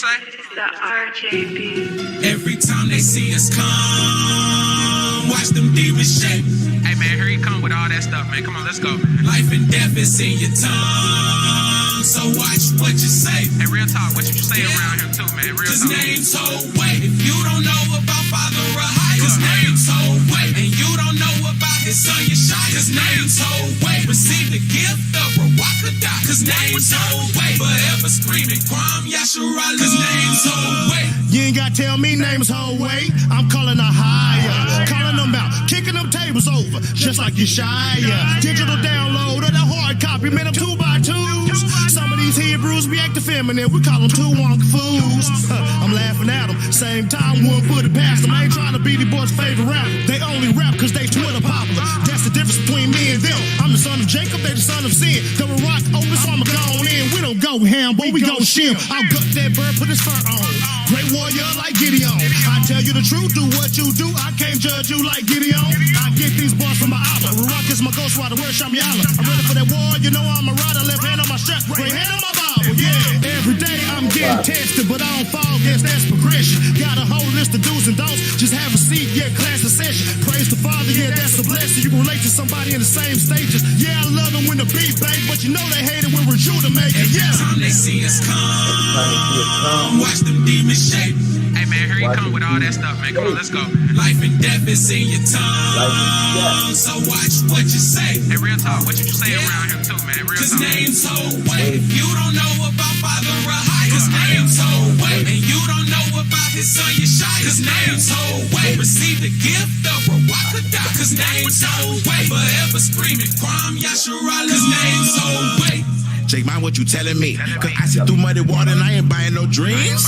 say? The RJB. Every time they see us come, watch them demons shake. Hey man, here you come with all that stuff, man. Come on, let's go, man. Life and death is in your tongue, so watch what you say. Hey, real talk, what you say around here too, man? Real Cause talk. names hold weight. If you don't know about Father Rahai, cause names hold weight. And you don't know about his son Yeshai, cause names hold weight. Receive the gift of Rawakadah, cause names hold weight. Forever screaming, Kwam Yasharale, cause names hold weight. You ain't gotta tell me names whole way. I'm calling a higher, calling them out, kicking them tables over, just like Yeshaya. Digital download of the hard copy, man, I'm 2x2s. Some of these Hebrews be acting feminine, we call them 2 wonk fools. I'm laughing at them, same time one foot past them. I ain't trying to be the boys' favorite rapper. They only rap cause they Twitter popular. That's the difference between me and them. I'm the son of Jacob, they the son of sin. The rock over, so I'ma go on in. We don't go ham, boy, we go shim. I'll gut that bird, put his fur on. Great warrior like Gideon. I tell you the truth, do what you do. I can't judge you like Gideon. I get these boys from my album. Rock is my ghost rider, where's Shamyala? I'm ready for that war, you know I'm a rider. Left hand on my strap, right hand on my Bible, yeah. Every day I'm getting tested, but I don't fall, guess that's progression. Got a whole list of do's and don'ts, just have a seat, yeah, class a session. Praise the Father, yeah, that's a blessing. You can relate to somebody in the same stages. Yeah, I love them when the beat bang, but you know they hate it when we're due to make it, yeah. Every time they see us come, watch them demons shake. Hey man, here you come with all that stuff, man. Come on, let's go. Life and death is in your tongue, so watch what you say. Hey, real talk, what you say around here too, man? Real Cause talk. names hold weight. If you don't know about Father Rahai, cause names hold weight. And you don't know about his son Yeshai, cause names hold weight. Receive the gift of Rawakadah, cause names hold weight. Forever screaming, Kwam Yasharale, cause names hold weight. Jake, mind what you telling me? Cause I sit through muddy water and I ain't buying no dreams.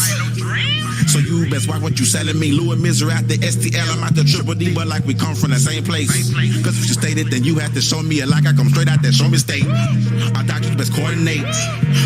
So you best watch what you selling me. Lou and Misery out the STL, I'm out the Triple D, but like we come from the same place. Cause if you stated, then you have to show me it like I come straight out that show me state. Our doctors best coordinate,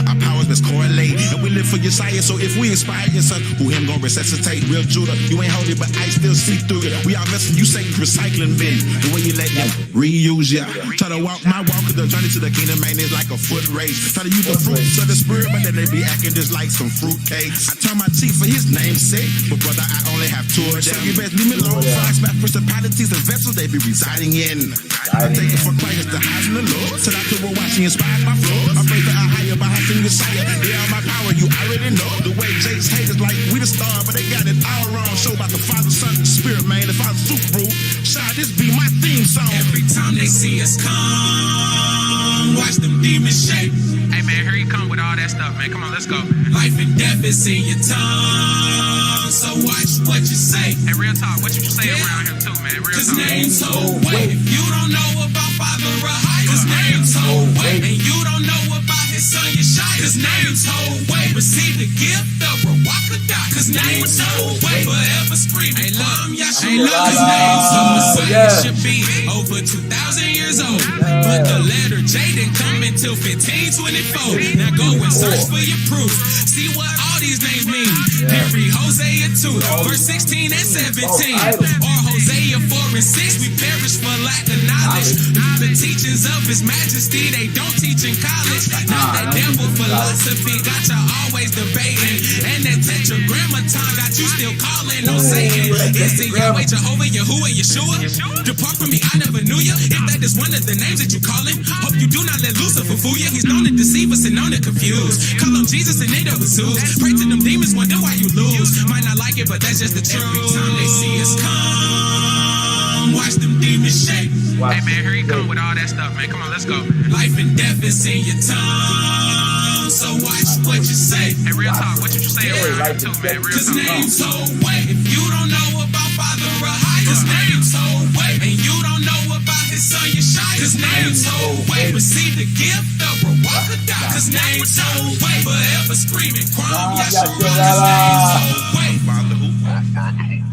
our powers best correlate. And we live for Yeshaya, so if we inspire your son, who him gon' resuscitate? Real Judah, you ain't holy, but I still see through it. We are messing, you Satan's recycling bin. The way you let them reuse ya. Try to walk my walk, cause the journey to the kingdom, man, is like a foot race. Try to use the fruits of the spirit, but then they be acting just like some fruitcakes. I turn my teeth for his name's sake, but brother, I only have 2 of them. So you best leave me alone. Fox back principalities and vessels they be residing in. I take it for Christ, the highs and the lows. Said I could watch and inspire my flows. I pray for a higher by Hashem Messiah. They are my power, you already know. The way Jake's haters like we the star, but they got it all wrong. Show about the Father, Son, and Spirit, man. If I was super rude, shot this be my theme song. Every time they see us come, watch them demons shake. Hey man, here you come with all that stuff, man. Come on, let's go. Life and death is in your tongue, so watch what you say. Hey, real talk, what you say around here too, man? Real Cause talk. names hold weight. If you don't know about Father Rahai, cause names hold weight. And you don't know about his son Yeshai, cause names hold weight. Receive the gift of Rawakadah, cause names hold weight. Forever screaming, Kwam Yasharale, cause names hold weight. It should be over 2,000 years old, but the letter J didn't come until 1524. Now go and search for your proof. See what all these names mean. Every Hosea 2, verse 16 and 17. Or Hosea 4 and 6, we perish for lack of knowledge. The teachings of his majesty, they don't teach in college. Not that devil philosophy got you always debating. And that tetragrammaton got you still calling on Satan. Is it Yahweh, Jehovah, Yahuwah, Yeshua? Depart from me, I never knew you. If that is one of the names that you call him, hope you do not let Lucifer fool you. He's known to deceive us and known to confuse. Call him Jesus and they know it's who's. Pray to them demons, wonder why you lose. Might not like it, but that's just the truth. Every time they see us come, watch them demons shake. Hey man, here you come with all that stuff, man. Come on, let's go. Life and death is in your tongue, so watch what you say. Hey, real talk, what you say around here too, man? Real Cause talk. names hold weight. If you don't know about Father Rahai, cause names hold weight. And you don't know about his son Yeshai, cause names hold weight. Receive the gift of Rawakadah, cause names hold weight. Forever screaming, Kwam Yasharale, cause names hold weight. Father who?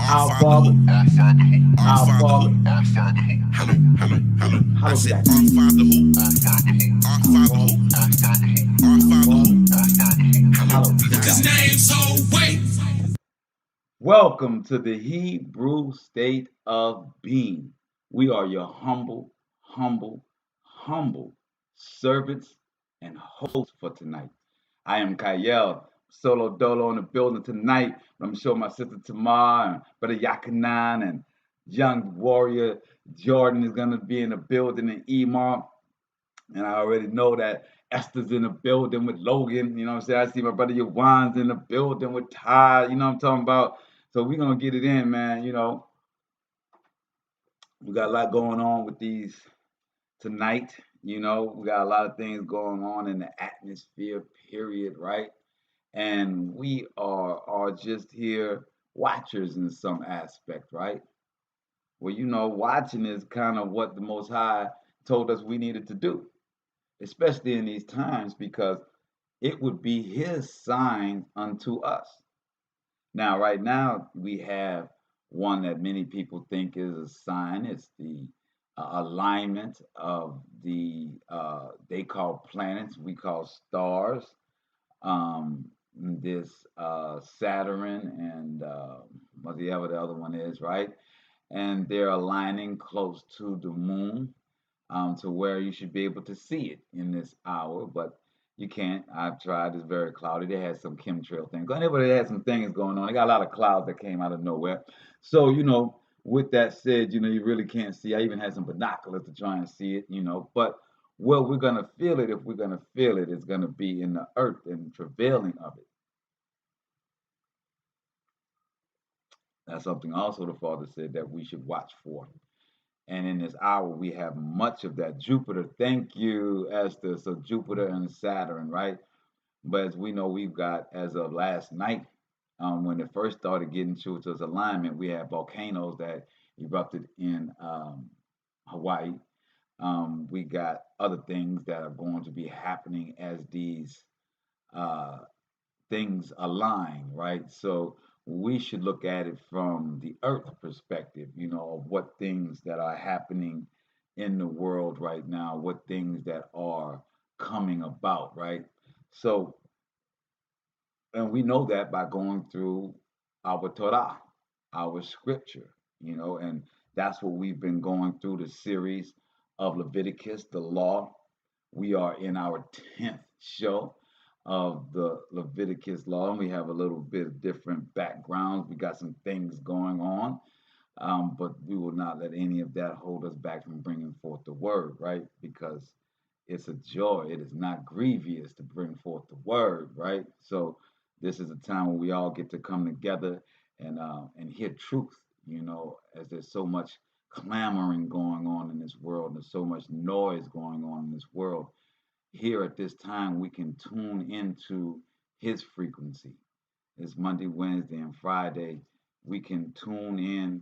Our Father, our Father, Hello. I said, our Father who? Our Father who? Our Father who? Hello. Cause names hold weight. welcome to the Hebrew state of being. We are your humble servants and hosts for tonight. I am Kayel, Solo Dolo in the building tonight. I'm gonna show my sister Tamar and Brother Yakanan and Young Warrior Jordan is gonna be in the building in Emar. And I already know that Esther's in the building with Logan. You know what I'm saying? I see my brother Yawan's in the building with Ty. You know what I'm talking about? So we're gonna get it in, man. You know, we got a lot going on with these tonight. You know, we got a lot of things going on in the atmosphere, period, right? And we are just here watchers in some aspect, right? Well, you know, watching is kind of what the Most High told us we needed to do, especially in these times, because it would be His sign unto us. Now, right now, we have one that many people think is a sign. It's the alignment of the they call planets, we call stars. This Saturn and whatever the other one is, right? And they're aligning close to the moon, to where you should be able to see it in this hour, but you can't. I've tried. It's very cloudy. They had some chemtrail thing going. They had some things going on. They got a lot of clouds that came out of nowhere. So, you know, with that said, you know, you really can't see. I even had some binoculars to try and see it, you know. But where we're going to feel it, if we're going to feel it, it's going to be in the earth and travailing of it. That's something also the Father said that we should watch for. And in this hour, we have much of that. Jupiter, thank you, Esther. So Jupiter and Saturn, right? But as we know, we've got, as of last night, when it first started getting to its alignment, we had volcanoes that erupted in Hawaii. We got other things that are going to be happening as these uh, things align, right? So we should look at it from the earth perspective, you know, of what things that are happening in the world right now, what things that are coming about, right? So, and we know that by going through our Torah, our scripture, you know, and that's what we've been going through the series of Leviticus, the law. We are in our 10th show of the Leviticus law, and we have a little bit of different backgrounds. We got some things going on, but we will not let any of that hold us back from bringing forth the word, right? Because it's a joy. It is not grievous to bring forth the word, right? So this is a time where we all get to come together and hear truth, you know, as there's so much clamoring going on in this world, and there's so much noise going on in this world. Here at this time, we can tune into His frequency. It's Monday, Wednesday, and Friday. We can tune in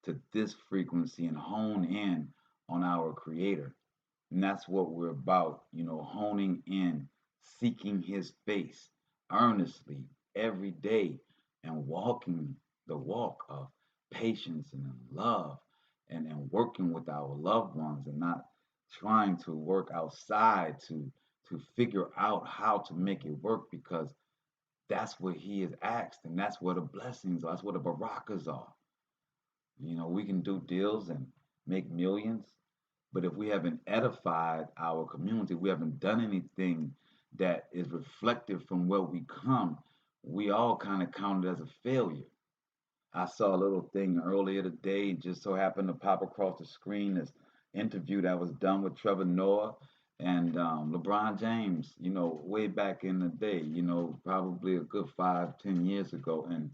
to this frequency and hone in on our Creator. And that's what we're about, you know, honing in, seeking His face earnestly every day, and walking the walk of patience and love, and working with our loved ones, and not trying to work outside to figure out how to make it work, because that's what He has asked, and that's where the blessings are. That's where the barakas are. You know, we can do deals and make millions, but if we haven't edified our community, we haven't done anything that is reflective from where we come, we all kind of count it as a failure. I saw a little thing earlier today, just so happened to pop across the screen, this interview that was done with Trevor Noah and LeBron James, you know, way back in the day, you know, probably a good 5-10 years ago. And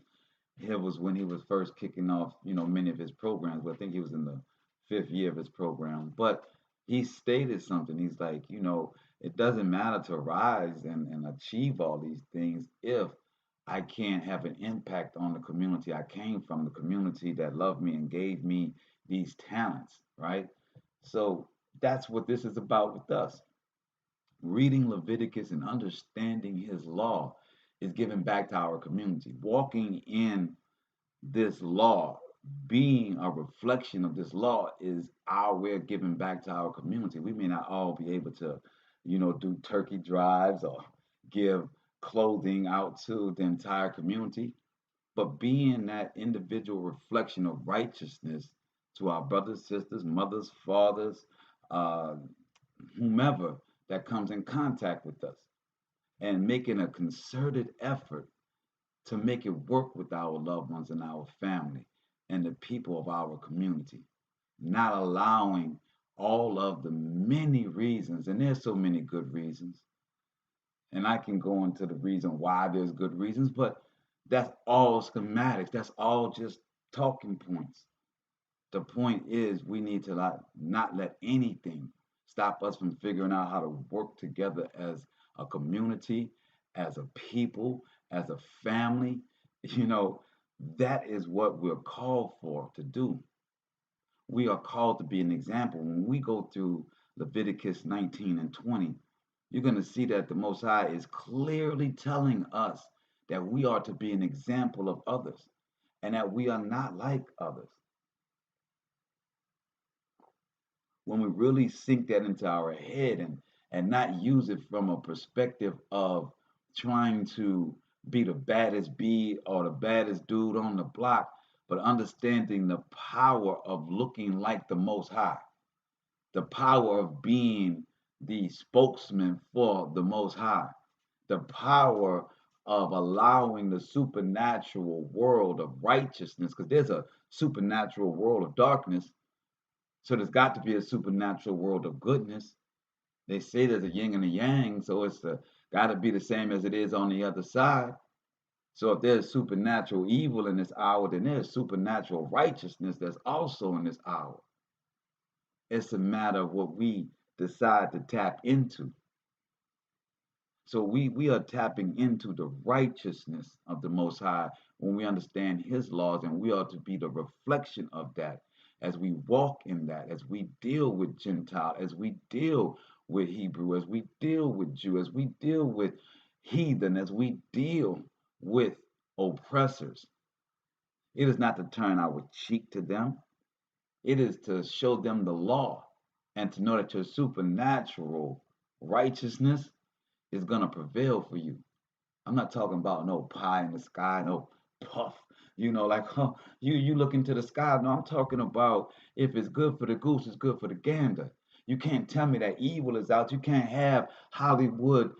it was when he was first kicking off, you know, many of his programs. But I think he was in the 5th year of his program. But he stated something. He's like, you know, it doesn't matter to rise and achieve all these things if I can't have an impact on the community I came from, the community that loved me and gave me these talents, right? So that's what this is about with us. Reading Leviticus and understanding His law is giving back to our community. Walking in this law, being a reflection of this law, is our way of giving back to our community. We may not all be able to, you know, do turkey drives or give clothing out to the entire community, but being that individual reflection of righteousness to our brothers, sisters, mothers, fathers, uh, whomever that comes in contact with us. and making a concerted effort to make it work with our loved ones and our family and the people of our community, not allowing all of the many reasons, and there's so many good reasons, and I can go into the reason why there's good reasons, but that's all schematics. That's all just talking points. The point is we need to not let anything stop us from figuring out how to work together as a community, as a people, as a family. You know, that is what we're called for to do. We are called to be an example. When we go through Leviticus 19 and 20, you're going to see that the Most High is clearly telling us that we are to be an example of others and that we are not like others. When we really sink that into our head and not use it from a perspective of trying to be the baddest bee or the baddest dude on the block, but understanding the power of looking like the Most High, the power of being the spokesman for the Most High, the power of allowing the supernatural world of righteousness, because there's a supernatural world of darkness, so there's got to be a supernatural world of goodness. They say there's a yin and a yang, so it's got to be the same as it is on the other side. So if there's supernatural evil in this hour, then there's supernatural righteousness that's also in this hour. It's a matter of what we decide to tap into. So we are tapping into the righteousness of the Most High when we understand His laws, and we are to be the reflection of that as we walk in that, as we deal with Gentile, as we deal with Hebrew, as we deal with Jew, as we deal with heathen, as we deal with oppressors. It is not to turn our cheek to them. It is to show them the law and to know that your supernatural righteousness is going to prevail for you. I'm not talking about no pie in the sky, no puff, like, you look into the sky. No, I'm talking about if it's good for the goose, it's good for the gander. You can't tell me that evil is out. You can't have Hollywood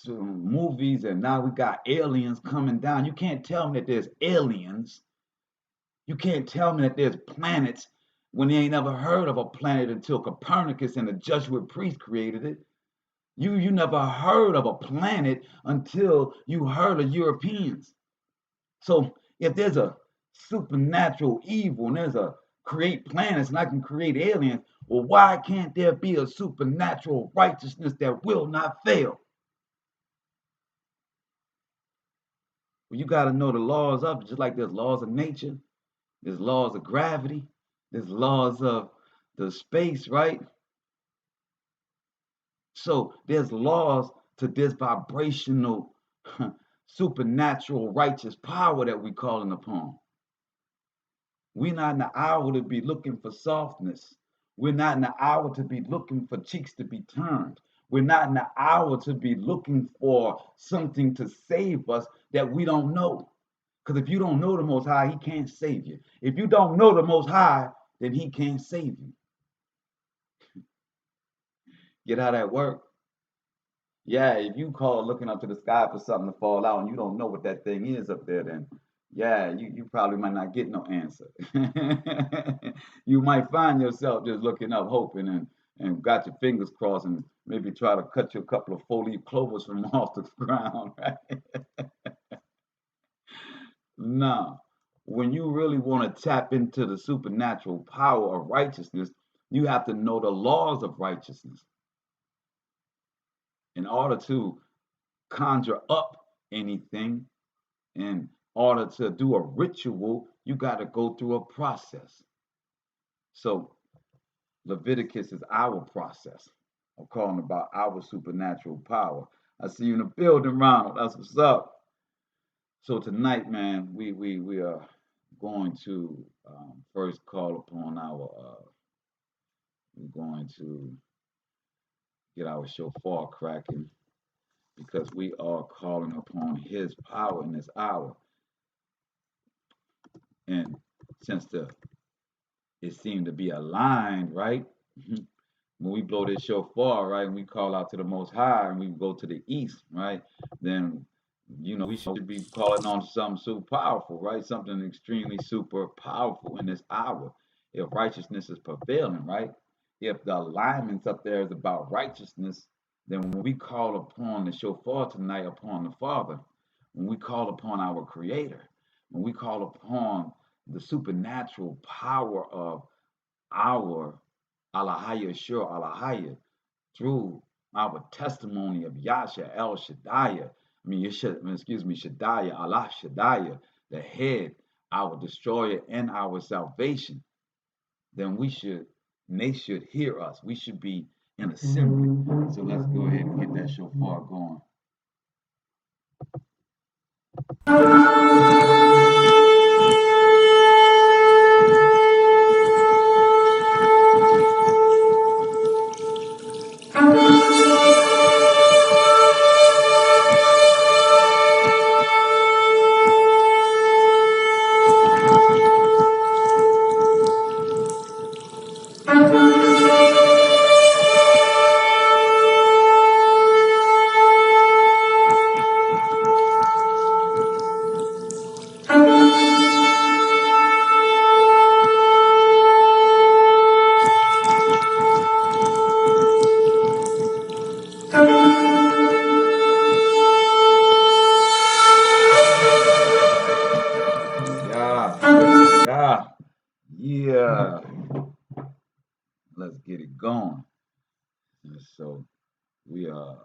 movies and now we got aliens coming down. You can't tell me that there's aliens. You can't tell me that there's planets when they ain't never heard of a planet until Copernicus and the Jesuit priest created it. You never heard of a planet until you heard of Europeans. So if there's a supernatural evil and there's a create planets and I can create aliens, well, why can't there be a supernatural righteousness that will not fail? Well, you got to know the laws of it, just like there's laws of nature, there's laws of gravity, there's laws of the space, right? So there's laws to this vibrational, supernatural, righteous power that we calling upon. We're not in the hour to be looking for softness. We're not in the hour to be looking for cheeks to be turned. We're not in the hour to be looking for something to save us that we don't know. Because if you don't know the Most High, He can't save you. If you don't know the Most High, then He can't save you. Get how that work? Yeah, if you call looking up to the sky for something to fall out and you don't know what that thing is up there, then yeah, you probably might not get no answer. You might find yourself just looking up, hoping and got your fingers crossed and maybe try to cut you a couple of 4-leaf clovers from off the ground, right? No. When you really want to tap into the supernatural power of righteousness, you have to know the laws of righteousness. In order to conjure up anything, in order to do a ritual, you got to go through a process. So Leviticus is our process of calling about our supernatural power. I see you in the building, Ronald. That's what's up. So tonight, man, we are going to first call upon we're going to get our shofar cracking, because we are calling upon His power in this hour. And since it seemed to be aligned, right? when we blow this shofar, right, and we call out to the Most High, and we go to the east, right, then we should be calling on something super powerful, right? Something extremely super powerful in this hour. If righteousness is prevailing, right? If the alignments up there is about righteousness, then when we call upon the shofar tonight upon the Father, when we call upon our Creator, when we call upon the supernatural power of our Alahaya Shur Alahaya through our testimony of Yasha El Shaddai, Shaddai, Allah Shaddai, the head, our destroyer, and our salvation, then they should hear us. We should be in assembly. So let's go ahead and get that shofar going. Yeah. Let's get it going. And so we are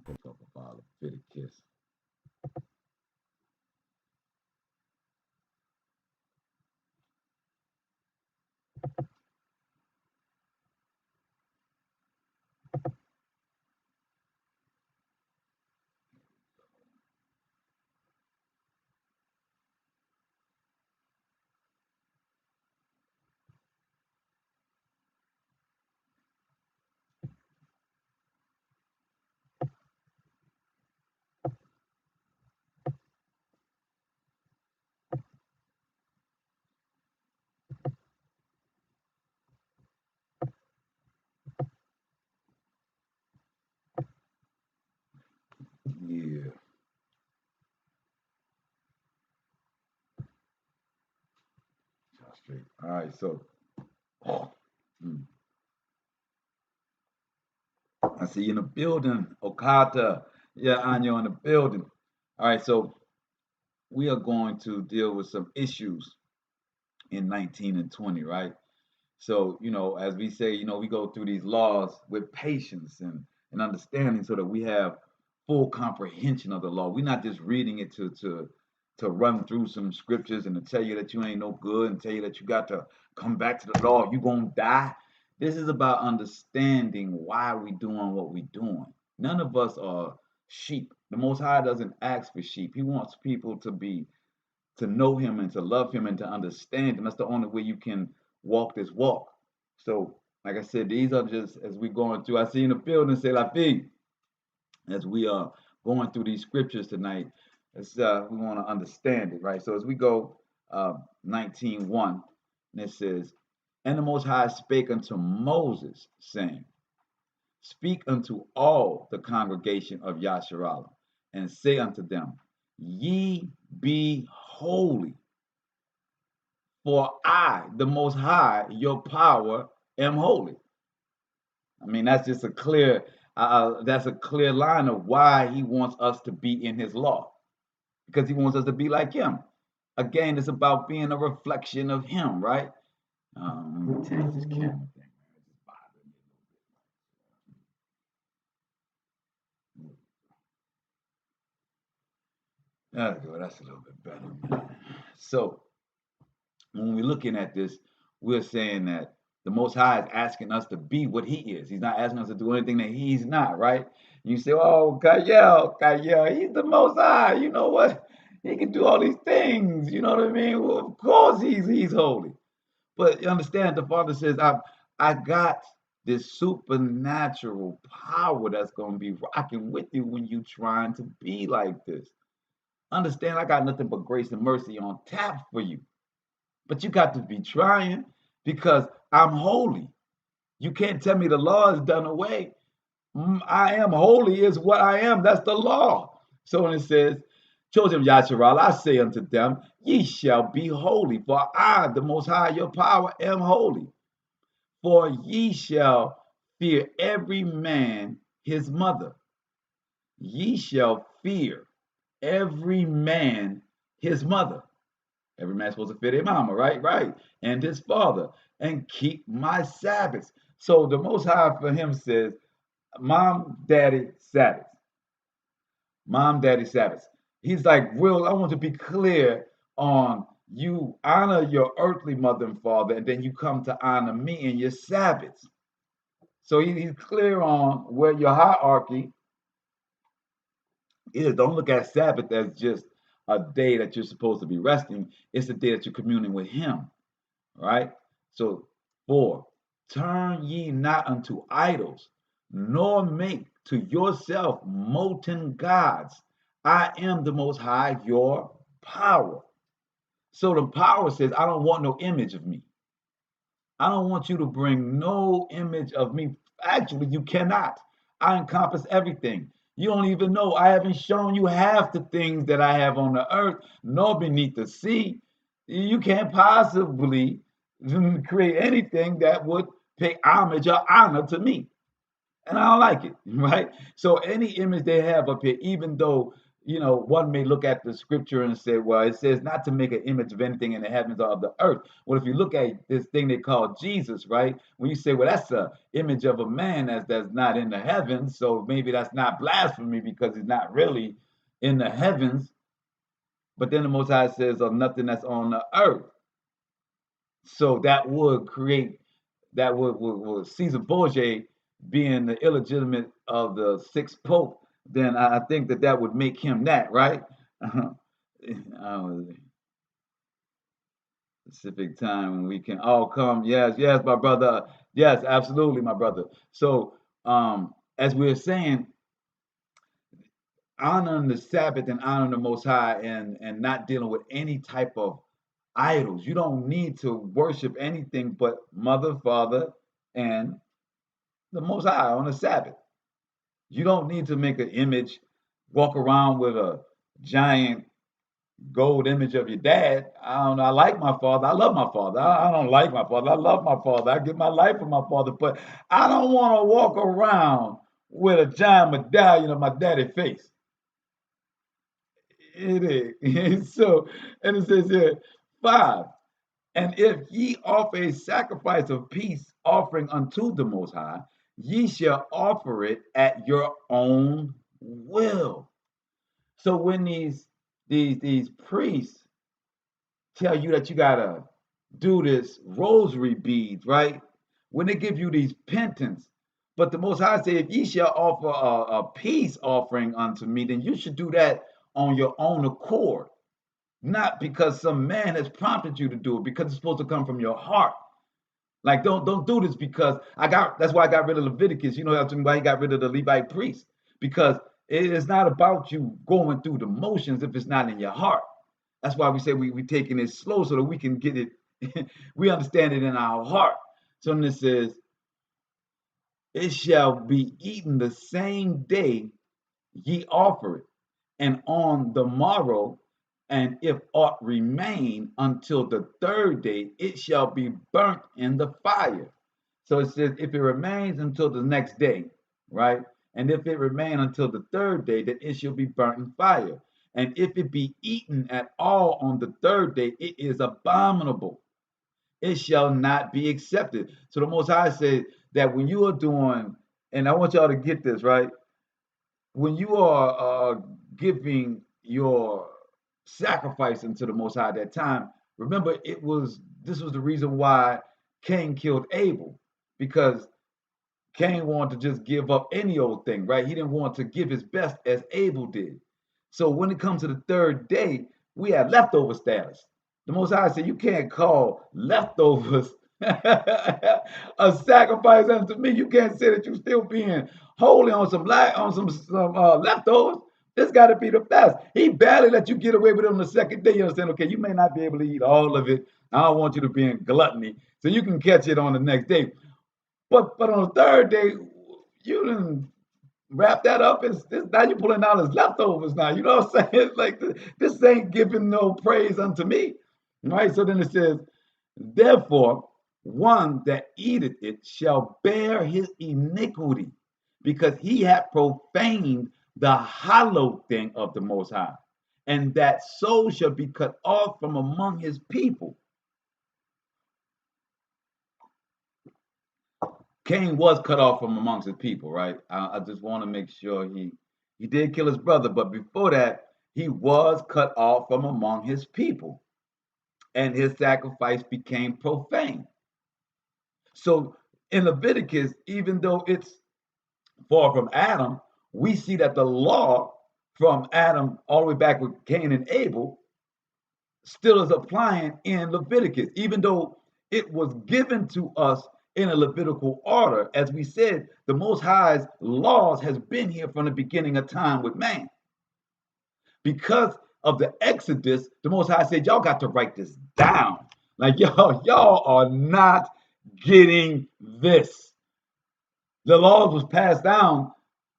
going to talk about Leviticus. Yeah. Straight. All right, so I see you in the building, Okata. Yeah, Anya in the building. All right, so we are going to deal with some issues in 19 and 20, right? So, as we say, we go through these laws with patience and understanding so that we have full comprehension of the law. We're not just reading it to run through some scriptures and to tell you that you ain't no good and tell you that you got to come back to the law, you're going to die. This is about understanding why we doing what we doing. None of us are sheep. The Most High doesn't ask for sheep. He wants people to know him and to love him and to understand him. That's the only way you can walk this walk. So, like I said, these are just as we're going through. I see in the building, say la fille, as we are going through these scriptures tonight, we want to understand it, right? So as we go 19:1, and it says, and the Most High spake unto Moses, saying, speak unto all the congregation of Yasharale, and say unto them, ye be holy, for I, the Most High, your power, am holy. I mean, that's just a clear line of why he wants us to be in his law, because he wants us to be like him. Again, it's about being a reflection of him, right? Let me change this camera thing. It's bothering me a little bit. There we go. That's a little bit better. So when we're looking at this, we're saying that the Most High is asking us to be what he is. He's not asking us to do anything that he's not, right? You say, oh, Kayel, he's the Most High. You know what? He can do all these things. You know what I mean? Well, of course he's holy. But you understand, the Father says, I got this supernatural power that's going to be rocking with you when you're trying to be like this. Understand, I got nothing but grace and mercy on tap for you. But you got to be trying. because I'm holy. You can't tell me the law is done away. I am holy is what I am. That's the law. So when it says, children of Yasharale, I say unto them, ye shall be holy, for I, the Most High, your power, am holy. For ye shall fear every man his mother. Ye shall fear every man his mother. Every man's supposed to fear their mama, right? Right. And his father, and keep my Sabbaths. So the Most High for him says, Mom, Daddy, Sabbath. Mom, Daddy, Sabbath. He's like, real, I want to be clear on you honor your earthly mother and father, and then you come to honor me in your Sabbaths. So he's clear on where your hierarchy is. Don't look at Sabbath as just a day that you're supposed to be resting. It's a day that you're communing with him, right? So 4, turn ye not unto idols, nor make to yourself molten gods. I am the Most High, your power. So the power says, I don't want no image of me. I don't want you to bring no image of me. Actually, you cannot. I encompass everything. You don't even know. I haven't shown you half the things that I have on the earth, nor beneath the sea. You can't possibly create anything that would pay homage or honor to me. And I don't like it, right? So any image they have up here, even though, one may look at the scripture and say, well, it says not to make an image of anything in the heavens or of the earth. Well, if you look at this thing they call Jesus, right? When you say, well, that's an image of a man that's not in the heavens, so maybe that's not blasphemy because he's not really in the heavens. But then the Most High says of nothing that's on the earth. So that would create, that would Caesar Borgia being the illegitimate of the 6th Pope, then I think that would make him that, right? Specific time when we can all come. Yes, my brother. Yes, absolutely, my brother. So, as we were saying, honoring the Sabbath and honoring the Most High and not dealing with any type of idols. You don't need to worship anything but mother, father, and the Most High on the Sabbath. You don't need to make an image, walk around with a giant gold image of your dad. I don't know. I like my father. I love my father. I don't like my father. I love my father. I give my life for my father. But I don't want to walk around with a giant medallion of my daddy's face. It is. So, and it says here, 5. And if ye offer a sacrifice of peace offering unto the Most High, ye shall offer it at your own will. So when these priests tell you that you gotta do this rosary beads, right? When they give you these penance, but the Most High say, if ye shall offer a peace offering unto me, then you should do that on your own accord. Not because some man has prompted you to do it, because it's supposed to come from your heart. Like, don't do this because that's why I got rid of Leviticus. You know why he got rid of the Levite priest? Because it is not about you going through the motions if it's not in your heart. That's why we say we taking it slow so that we can get it, we understand it in our heart. So then it says, it shall be eaten the same day ye offer it, and on the morrow, and if aught remain until the 3rd day, it shall be burnt in the fire. So it says, if it remains until the next day, right? And if it remain until the 3rd day, then it shall be burnt in fire. And if it be eaten at all on the 3rd day, it is abominable. It shall not be accepted. So the Most High said that when you are doing, and I want y'all to get this, right? When you are giving your sacrifice unto the Most High at that time, remember this was the reason why Cain killed Abel, because Cain wanted to just give up any old thing, right? He didn't want to give his best as Abel did. So when it comes to the 3rd day, we have leftover status. The Most High said, you can't call leftovers a sacrifice unto me. You can't say that you're still being holy on some leftovers. This got to be the best. He barely let you get away with it on the 2nd day. You understand? Okay, you may not be able to eat all of it I don't want you to be in gluttony. So you can catch it on the next day. But on the third day, you didn't wrap that up. It's now you're pulling out as leftovers now. You know what I'm saying? Like this ain't giving no praise unto me. Right? So then it says, therefore, one that eateth it shall bear his iniquity, because he hath profaned the hallowed thing of the Most High, and that soul shall be cut off from among his people. Cain was cut off from amongst his people, right? I just want to make sure he did kill his brother, but before that, he was cut off from among his people, and his sacrifice became profane. So in Leviticus, even though it's far from Adam, we see that the law from Adam all the way back with Cain and Abel still is applying in Leviticus, even though it was given to us in a Levitical order. As we said, the Most High's laws has been here from the beginning of time with man. Because of the Exodus, the Most High said, y'all got to write this down. Like y'all are not getting this. The laws was passed down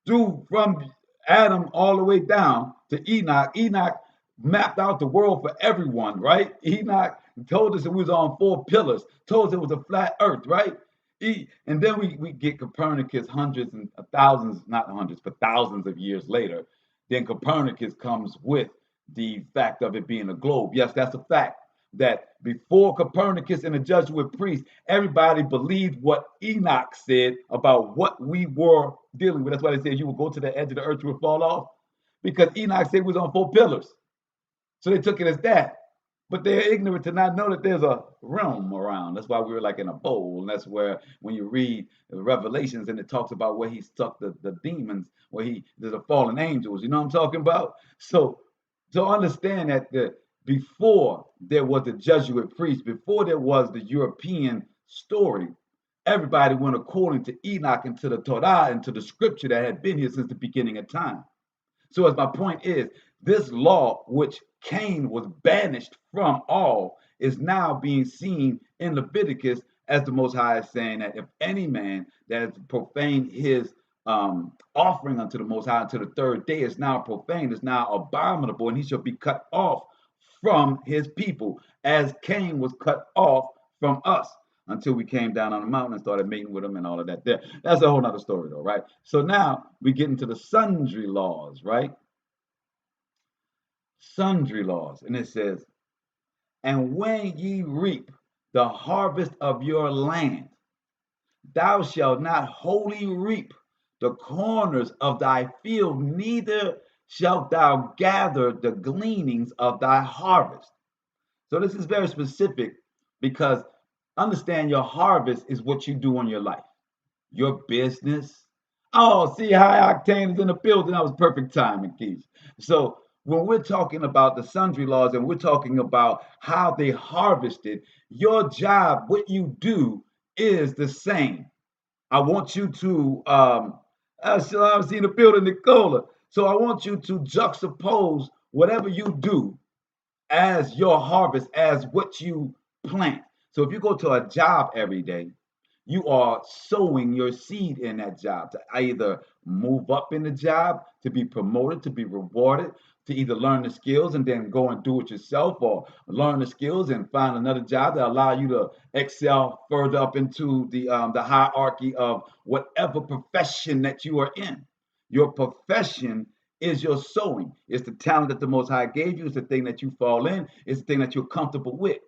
from Adam all the way down to Enoch. Enoch mapped out the world for everyone, right? Enoch told us it was on 4 pillars, told us it was a flat earth, right? And then we get Copernicus hundreds and thousands, not hundreds, but thousands of years later. Then Copernicus comes with the fact of it being a globe. Yes, that's a fact. That before Copernicus and the Jesuit priests, everybody believed what Enoch said about what we were dealing with. That's why they said you would go to the edge of the earth, you would fall off. Because Enoch said it was on 4 pillars. So they took it as that. But they're ignorant to not know that there's a realm around. That's why we were like in a bowl. And that's where when you read the Revelations and it talks about where he stuck the demons, where there's the fallen angels. You know what I'm talking about? So understand that before there was the Jesuit priest, before there was the European story, everybody went according to Enoch and to the Torah and to the scripture that had been here since the beginning of time. So as my point is, this law, which Cain was banished from all, is now being seen in Leviticus as the Most High is saying that if any man that has profaned his offering unto the Most High until the third day is now profaned, is now abominable, and he shall be cut off from his people, as Cain was cut off from us until we came down on the mountain and started mating with him and all of that there. That's a whole nother story though, right? So now we get into the sundry laws, right? Sundry laws. And it says, and when ye reap the harvest of your land, thou shalt not wholly reap the corners of thy field, neither shalt thou gather the gleanings of thy harvest. So this is very specific because understand your harvest is what you do in your life, your business. Oh, see, High Octane is in the building. That was perfect timing, Keith. So when we're talking about the sundry laws and we're talking about how they harvested, your job, what you do is the same. I want you to, I see the building, Nicola. So I want you to juxtapose whatever you do as your harvest, as what you plant. So if you go to a job every day, you are sowing your seed in that job to either move up in the job, to be promoted, to be rewarded, to either learn the skills and then go and do it yourself, or learn the skills and find another job that allow you to excel further up into the hierarchy of whatever profession that you are in. Your profession is your sowing. It's the talent that the Most High gave you. It's the thing that you fall in. It's the thing that you're comfortable with.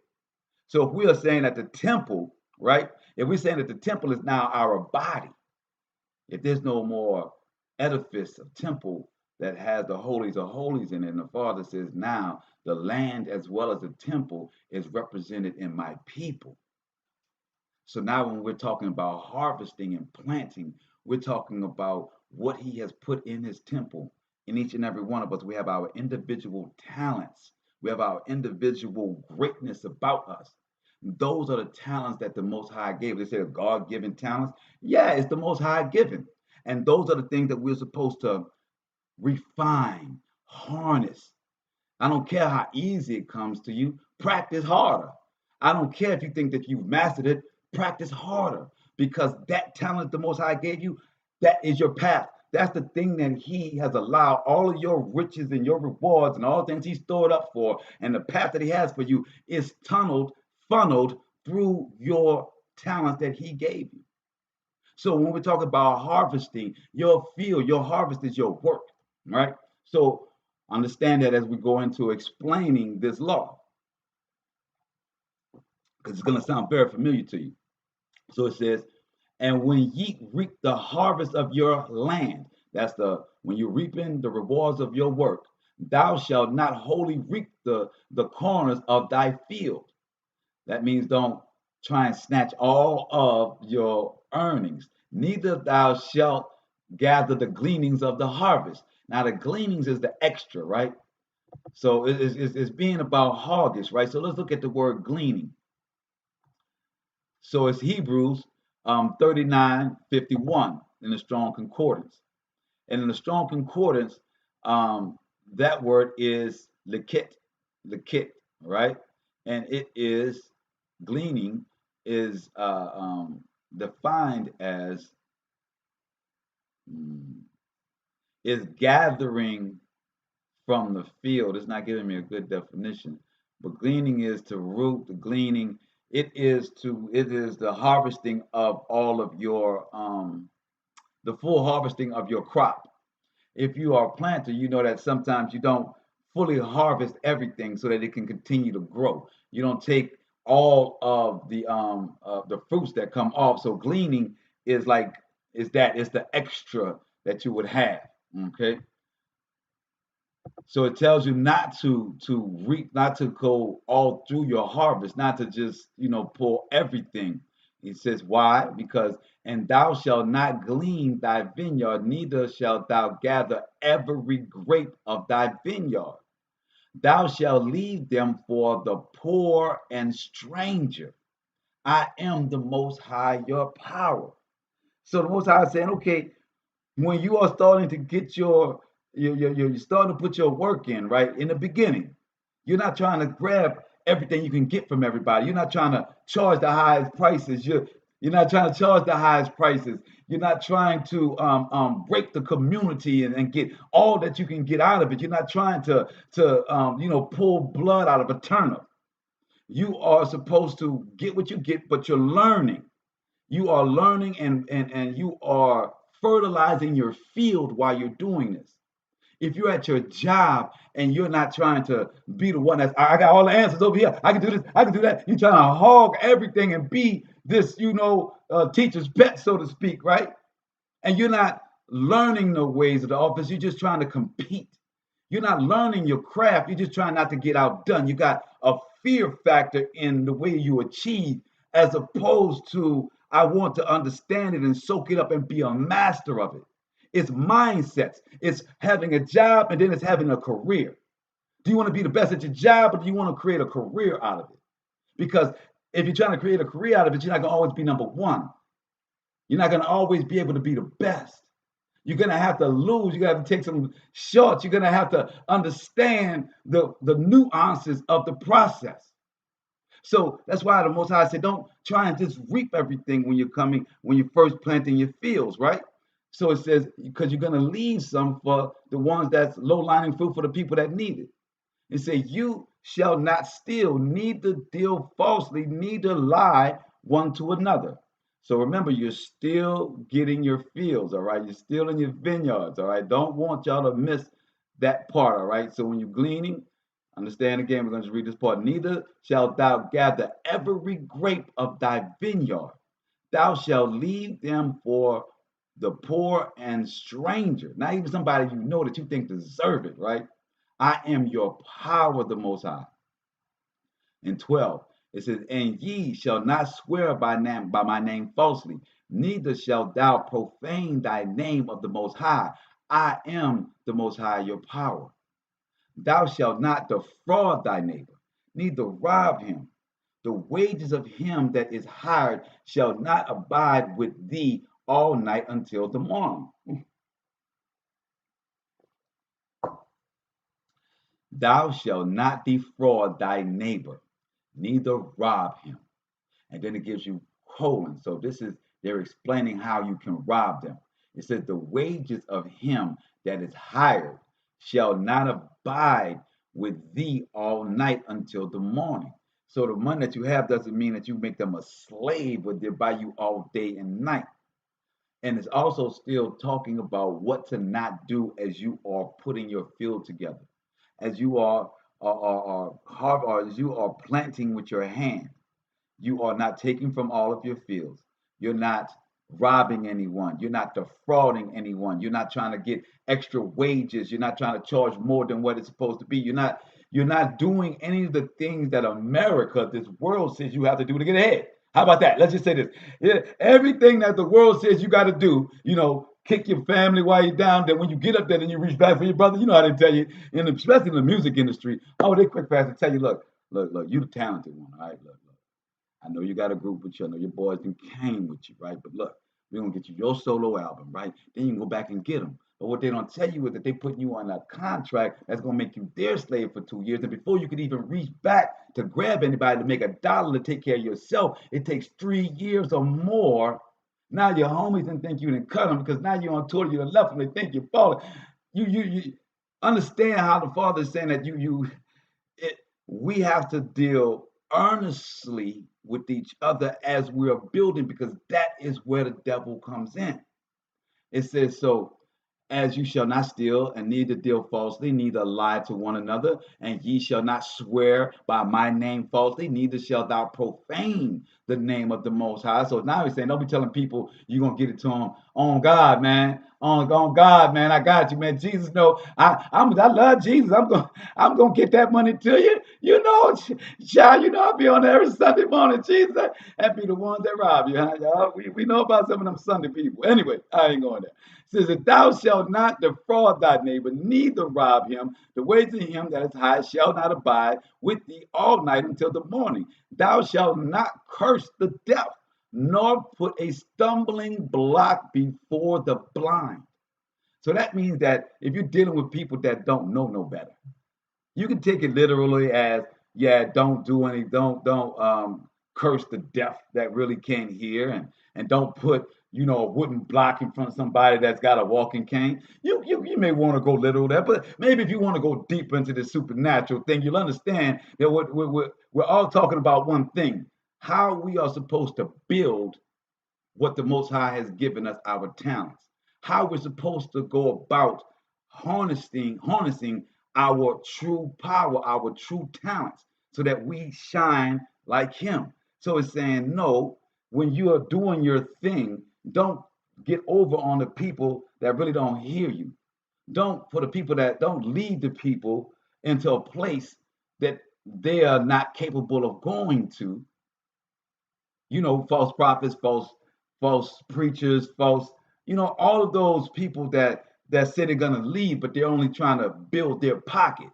So if we are saying that the temple, right? If we're saying that the temple is now our body, if there's no more edifice of temple that has the holies of holies in it, and the Father says now the land as well as the temple is represented in my people. So now when we're talking about harvesting and planting, we're talking about what he has put in his temple. In each and every one of us, we have our individual talents. We have our individual greatness about us. Those are the talents that the Most High gave. They say God-given talents. Yeah, it's the Most High given. And those are the things that we're supposed to refine, harness. I don't care how easy it comes to you. Practice harder. I don't care if you think that you've mastered it, practice harder, because that talent the Most High gave you, that is your path. That's the thing that he has allowed all of your riches and your rewards and all the things he's stored up for, and the path that he has for you is funneled through your talent that he gave you. So when we talk about harvesting, your field, your harvest is your work, right? So understand that as we go into explaining this law, because it's going to sound very familiar to you. So it says, and when ye reap the harvest of your land, that's when you're reaping the rewards of your work, thou shalt not wholly reap the corners of thy field. That means don't try and snatch all of your earnings. Neither thou shalt gather the gleanings of the harvest. Now the gleanings is the extra, right? So it's being about hoggish, right? So let's look at the word gleaning. So it's Hebrews 39:51 in the Strong Concordance. And in the Strong Concordance, that word is lekit, right? And it is, gleaning is defined as is gathering from the field. It's not giving me a good definition, but gleaning is to root. The gleaning, it is the harvesting of all of your the full harvesting of your crop. If you are a planter, you know that sometimes you don't fully harvest everything so that it can continue to grow. You don't take all of the fruits that come off. So gleaning is it's the extra that you would have. Okay. So it tells you not to reap, not to go all through your harvest, not to just pull everything. It says why? Because and thou shalt not glean thy vineyard, neither shalt thou gather every grape of thy vineyard. Thou shalt leave them for the poor and stranger. I am the Most High, your power. So the Most High is saying, okay, when you are starting to get you're starting to put your work in, right? In the beginning, you're not trying to grab everything you can get from everybody. You're not trying to charge the highest prices. You're not trying to charge the highest prices. You're not trying to break the community and get all that you can get out of it. You're not trying to pull blood out of a turnip. You are supposed to get what you get, but you're learning. You are learning and you are fertilizing your field while you're doing this. If you're at your job and you're not trying to be the one I got all the answers over here, I can do this, I can do that. You're trying to hog everything and be this, teacher's pet, so to speak, right? And you're not learning the ways of the office. You're just trying to compete. You're not learning your craft. You're just trying not to get outdone. You got a fear factor in the way you achieve, as opposed to I want to understand it and soak it up and be a master of it. It's mindsets. It's having a job and then it's having a career. Do you want to be the best at your job, or do you want to create a career out of it? Because if you're trying to create a career out of it, you're not going to always be number one. You're not going to always be able to be the best. You're going to have to lose. You're going to have to take some shots. You're going to have to understand the nuances of the process. So that's why the Most High said, don't try and just reap everything when you're first planting your fields, right? So it says, because you're going to leave some for the ones that's low-lying fruit for the people that need it. It says, you shall not steal, neither deal falsely, neither lie one to another. So remember, you're still getting your fields, all right? You're still in your vineyards, all right? Don't want y'all to miss that part, all right? So when you're gleaning, understand again, we're going to read this part. Neither shalt thou gather every grape of thy vineyard. Thou shalt leave them for the poor and stranger. Not even somebody you know that you think deserve it, right? I am your power, the Most High. In 12, it says, and ye shall not swear by my name falsely, neither shalt thou profane thy name of the Most High. I am the Most High, your power. Thou shalt not defraud thy neighbor, neither rob him. The wages of him that is hired shall not abide with thee all night until the morning. Thou shalt not defraud thy neighbor, neither rob him. And then it gives you colon. So they're explaining how you can rob them. It says the wages of him that is hired shall not abide with thee all night until the morning. So the money that you have doesn't mean that you make them a slave, but they buy you all day and night. And it's also still talking about what to not do as you are putting your field together, as you are as you are planting with your hand. You are not taking from all of your fields. You're not robbing anyone. You're not defrauding anyone. You're not trying to get extra wages. You're not trying to charge more than what it's supposed to be. You're not doing any of the things that America, this world says you have to do to get ahead. How about that? Let's just say this. Yeah, everything that the world says you got to do, kick your family while you're down. Then when you get up there and you reach back for your brother, you know how they tell you, especially in the music industry, they quick fast to tell you, look, you the talented one, all right, look. I know you got a group with you. I know your boys came with you, right? But look, we're going to get you your solo album, right? Then you can go back and get them. But what they don't tell you is that they putting you on a contract that's going to make you their slave for 2 years. And before you could even reach back to grab anybody to make $1 to take care of yourself, it takes 3 years or more. Now your homies didn't think you didn't cut them because now you're on tour, you done left them, they think you're falling. You understand how the Father is saying that we have to deal earnestly with each other as we are building, because that is where the devil comes in. It says, so as you shall not steal, and neither deal falsely, neither lie to one another, and ye shall not swear by my name falsely, neither shalt thou profane the name of the Most High. So now he's saying, don't be telling people you're going to get it to them on God, man. On God, man. I got you, man. Jesus, no, I love Jesus. I'm gonna get that money to you. Child, I'll be on there every Sunday morning, Jesus. And be the ones that rob you, huh, y'all? We know about some of them Sunday people. Anyway, I ain't going there. It says that thou shalt not defraud thy neighbor, neither rob him. The wages of him that is high shall not abide with thee all night until the morning. Thou shalt not curse the deaf, nor put a stumbling block before the blind. So that means that if you're dealing with people that don't know no better, you can take it literally as, don't curse the deaf that really can't hear, and don't put, a wooden block in front of somebody that's got a walking cane. You may want to go literal there, but maybe if you want to go deeper into the supernatural thing, you'll understand that we're all talking about one thing: how we are supposed to build what the Most High has given us, our talents, how we're supposed to go about harnessing our true power, our true talents, so that we shine like him. So it's saying, no, when you are doing your thing, don't get over on the people that really don't hear you. Don't lead the people into a place that they are not capable of going to. False prophets, false preachers, all of those people that say they're gonna lead, but they're only trying to build their pocket.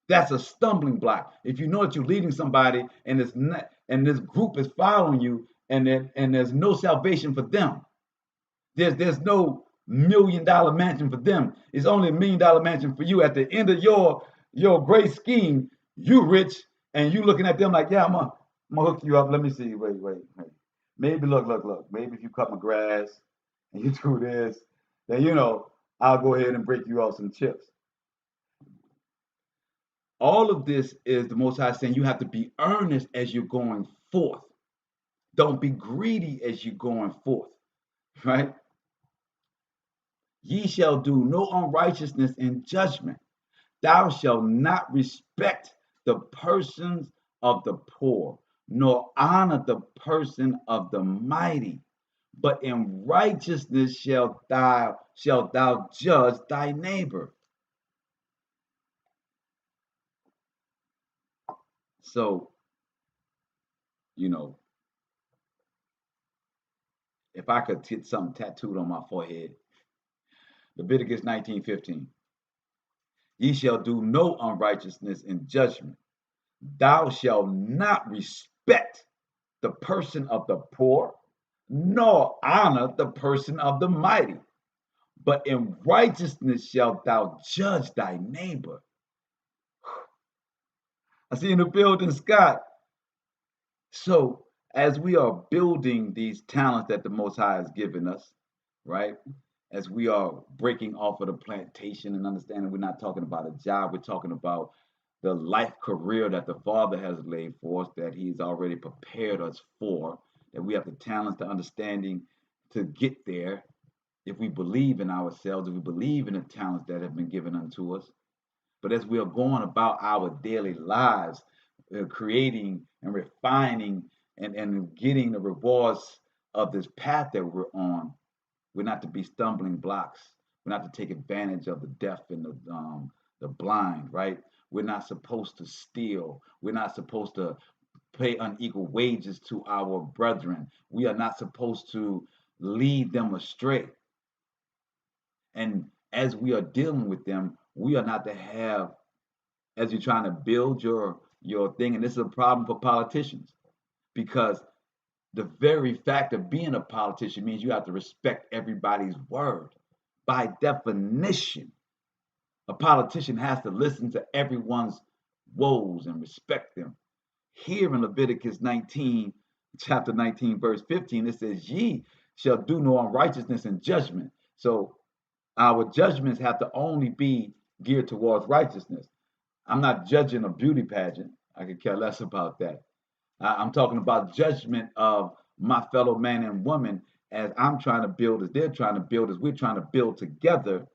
That's a stumbling block. If you know that you're leading somebody and this group is following you, and there's no salvation for them. There's no $1 million mansion for them. It's only $1 million mansion for you. At the end of your great scheme, you rich, and you looking at them like, I'm gonna hook you up. Let me see. Wait. Maybe look. Maybe if you cut my grass and you do this, then I'll go ahead and break you off some chips. All of this is the Most High saying you have to be earnest as you're going forth. Don't be greedy as you're going forth, right? Ye shall do no unrighteousness in judgment. Thou shalt not respect the persons of the poor, nor honor the person of the mighty, but in righteousness shalt thou judge thy neighbor. So, if I could get something tattooed on my forehead, Leviticus 19:15. Ye shall do no unrighteousness in judgment. Thou shalt not respect the person of the poor, nor honor the person of the mighty, but in righteousness shalt thou judge thy neighbor. I see in the building, Scott. So as we are building these talents that the Most High has given us, right? As we are breaking off of the plantation and understanding we're not talking about a job, we're talking about the life career that the Father has laid for us, that He's already prepared us for, that we have the talents, the understanding to get there if we believe in ourselves, if we believe in the talents that have been given unto us. But as we are going about our daily lives, creating and refining and getting the rewards of this path that we're on, we're not to be stumbling blocks. We're not to take advantage of the deaf and the blind, right? We're not supposed to steal. We're not supposed to pay unequal wages to our brethren. We are not supposed to lead them astray. And as we are dealing with them, we are not to have, as you're trying to build your thing, and this is a problem for politicians, because the very fact of being a politician means you have to respect everybody's word. By definition, a politician has to listen to everyone's woes and respect them. Here in Leviticus 19, chapter 19, verse 15, it says, ye shall do no unrighteousness in judgment. So our judgments have to only be geared towards righteousness. I'm not judging a beauty pageant. I could care less about that. I'm talking about judgment of my fellow man and woman, as I'm trying to build, as they're trying to build, as we're trying to build together,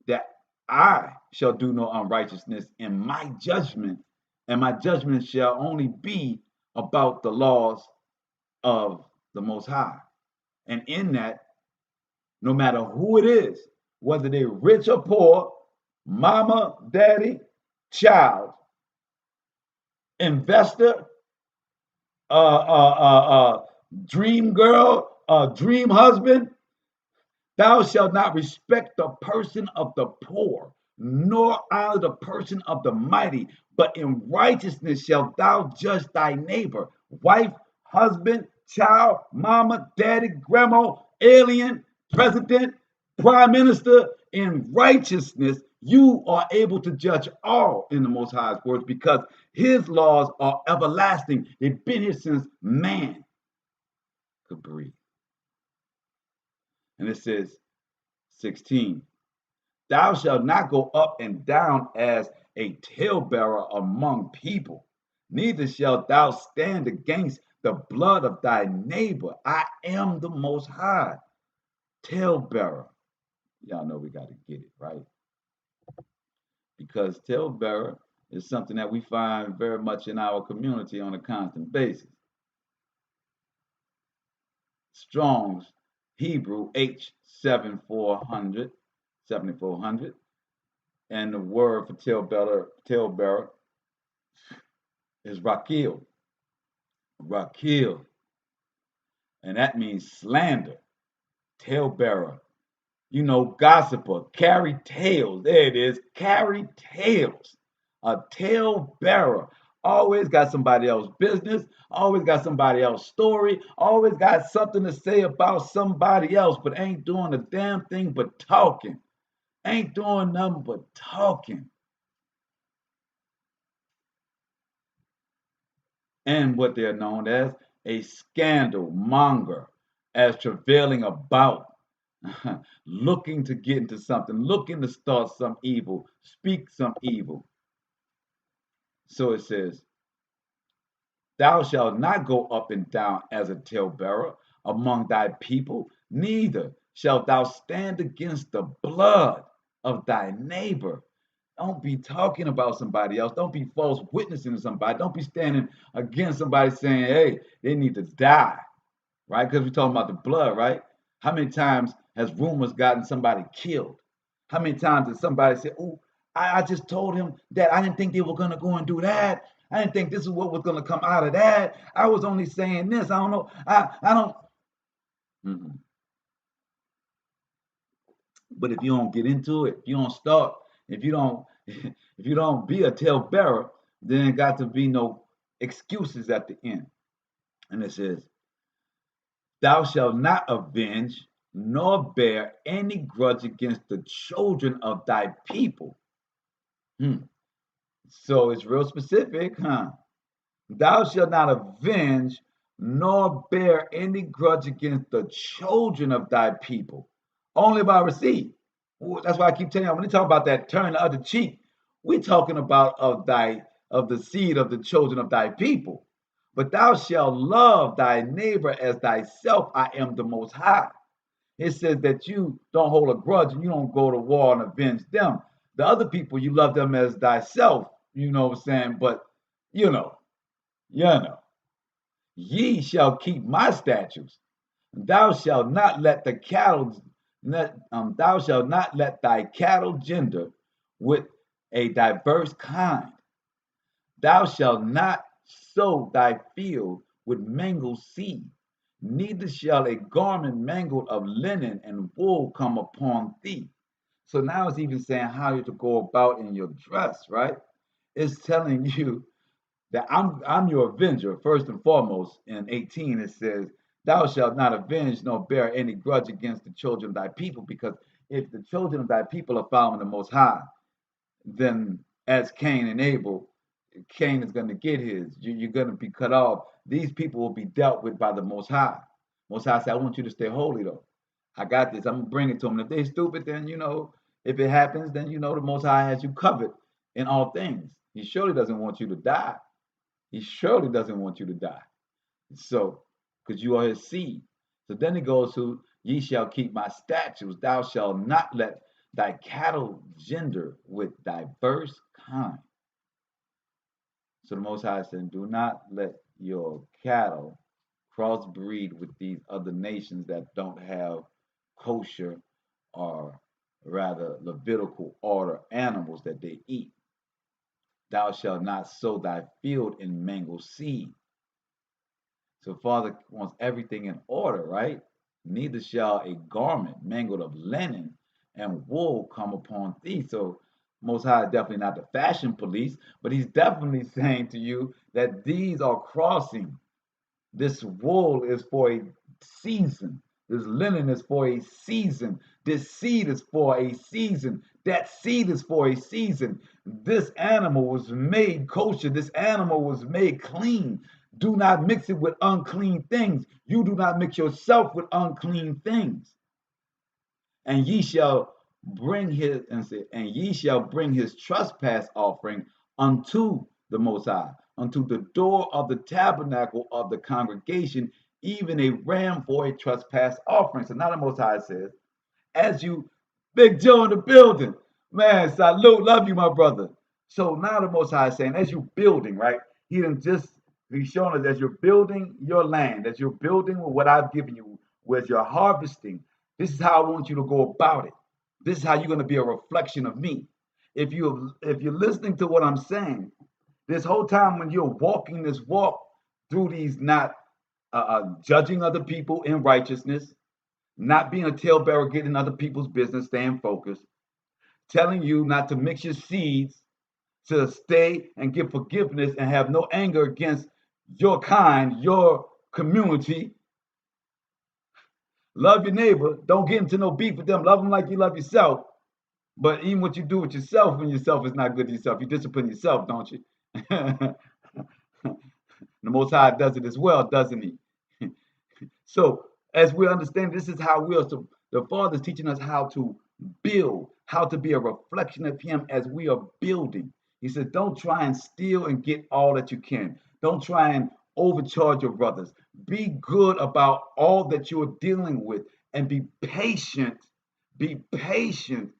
that I shall do no unrighteousness in my judgment, and my judgment shall only be about the laws of the Most High. And in that, no matter who it is, whether they're rich or poor, mama, daddy, child, investor, dream girl, dream husband, thou shalt not respect the person of the poor, nor honor the person of the mighty, but in righteousness shalt thou judge thy neighbor, wife, husband, child, mama, daddy, grandma, alien, president, prime minister. In righteousness you are able to judge all in the Most High's words, because his laws are everlasting. They've been here since man could breathe. And it says 16, thou shalt not go up and down as a talebearer among people, neither shalt thou stand against the blood of thy neighbor. I am the Most High. Talebearer. Y'all know we got to get it, right? Because talebearer is something that we find very much in our community on a constant basis. Strong's Hebrew H7400, 7400, and the word for talebearer is rakil. Rakil. And that means slander, talebearer. You know, gossiper, carry tales. There it is, carry tales. A talebearer always got somebody else's business, always got somebody else's story, always got something to say about somebody else, but ain't doing a damn thing but talking. Ain't doing nothing but talking. And what they're known as a scandal monger, as travailing about, looking to get into something, looking to start some evil, speak some evil. So it says, thou shalt not go up and down as a talebearer among thy people, neither shalt thou stand against the blood of thy neighbor. Don't be talking about somebody else. Don't be false witnessing to somebody. Don't be standing against somebody saying, hey, they need to die, right? Because we're talking about the blood, right? How many times has rumors gotten somebody killed? How many times did somebody say, oh, I just told him that I didn't think they were going to go and do that. I didn't think this is what was going to come out of that. I was only saying this. I don't know. I don't. Mm-mm. But if you don't get into it, if you don't start, if you don't be a talebearer, then there got to be no excuses at the end. And it says, thou shalt not avenge nor bear any grudge against the children of thy people. So it's real specific, huh? Thou shalt not avenge nor bear any grudge against the children of thy people, only by receipt. That's why I keep telling you, when they talk about that turn the other cheek, we're talking about of the seed of the children of thy people. But thou shalt love thy neighbor as thyself. I am the Most High. It says that you don't hold a grudge and you don't go to war and avenge them. The other people, you love them as thyself, you know what I'm saying? But, you know, ye shall keep my statutes. Thou shalt not let the cattle, thou shalt not let thy cattle gender with a diverse kind. Thou shalt not sow thy field with mangled seed, neither shall a garment mangled of linen and wool come upon thee. So now it's even saying how you to go about in your dress, right? It's telling you that I'm your avenger, first and foremost. In 18, it says, thou shalt not avenge nor bear any grudge against the children of thy people, because if the children of thy people are following the Most High, then as Cain and Abel, Cain is going to get his. You're going to be cut off. These people will be dealt with by the Most High. Most High said, I want you to stay holy, though. I got this. I'm going to bring it to them. If they're stupid, then, if it happens, then, the Most High has you covered in all things. He surely doesn't want you to die. He surely doesn't want you to die. So, because you are his seed. So then it goes to, ye shall keep my statutes. Thou shalt not let thy cattle gender with diverse kind. So the Most High said, do not let your cattle crossbreed with these other nations that don't have kosher, or rather Levitical order animals that they eat. Thou shalt not sow thy field in mangled seed. So Father wants everything in order, right? Neither shall a garment mangled of linen and wool come upon thee. So Most High is definitely not the fashion police, but he's definitely saying to you that these are crossing. This wool is for a season. This linen is for a season. This seed is for a season. That seed is for a season. This animal was made kosher. This animal was made clean. Do not mix it with unclean things. You do not mix yourself with unclean things. And ye shall bring his trespass offering unto the Most High, unto the door of the tabernacle of the congregation, even a ram for a trespass offering. So now the Most High says, as you, Big Joe in the building, man, salute, love you, my brother. So now the Most High is saying, as you building, right? He's showing us as you're building your land, as you're building with what I've given you, as you're harvesting. This is how I want you to go about it. This is how you're going to be a reflection of me. If you're listening to what I'm saying, this whole time when you're walking this walk through these, not judging other people in righteousness, not being a talebearer, getting other people's business, staying focused, telling you not to mix your seeds, to stay and give forgiveness and have no anger against your kind, your community. Love your neighbor. Don't get into no beef with them. Love them like you love yourself. But even what you do with yourself when yourself is not good to yourself, you discipline yourself, don't you? The Most High does it as well, doesn't he? So as we understand, this is how we are. So the Father is teaching us how to build, how to be a reflection of him as we are building. He says, don't try and steal and get all that you can. Don't try and overcharge your brothers. Be good about all that you're dealing with and be patient. Be patient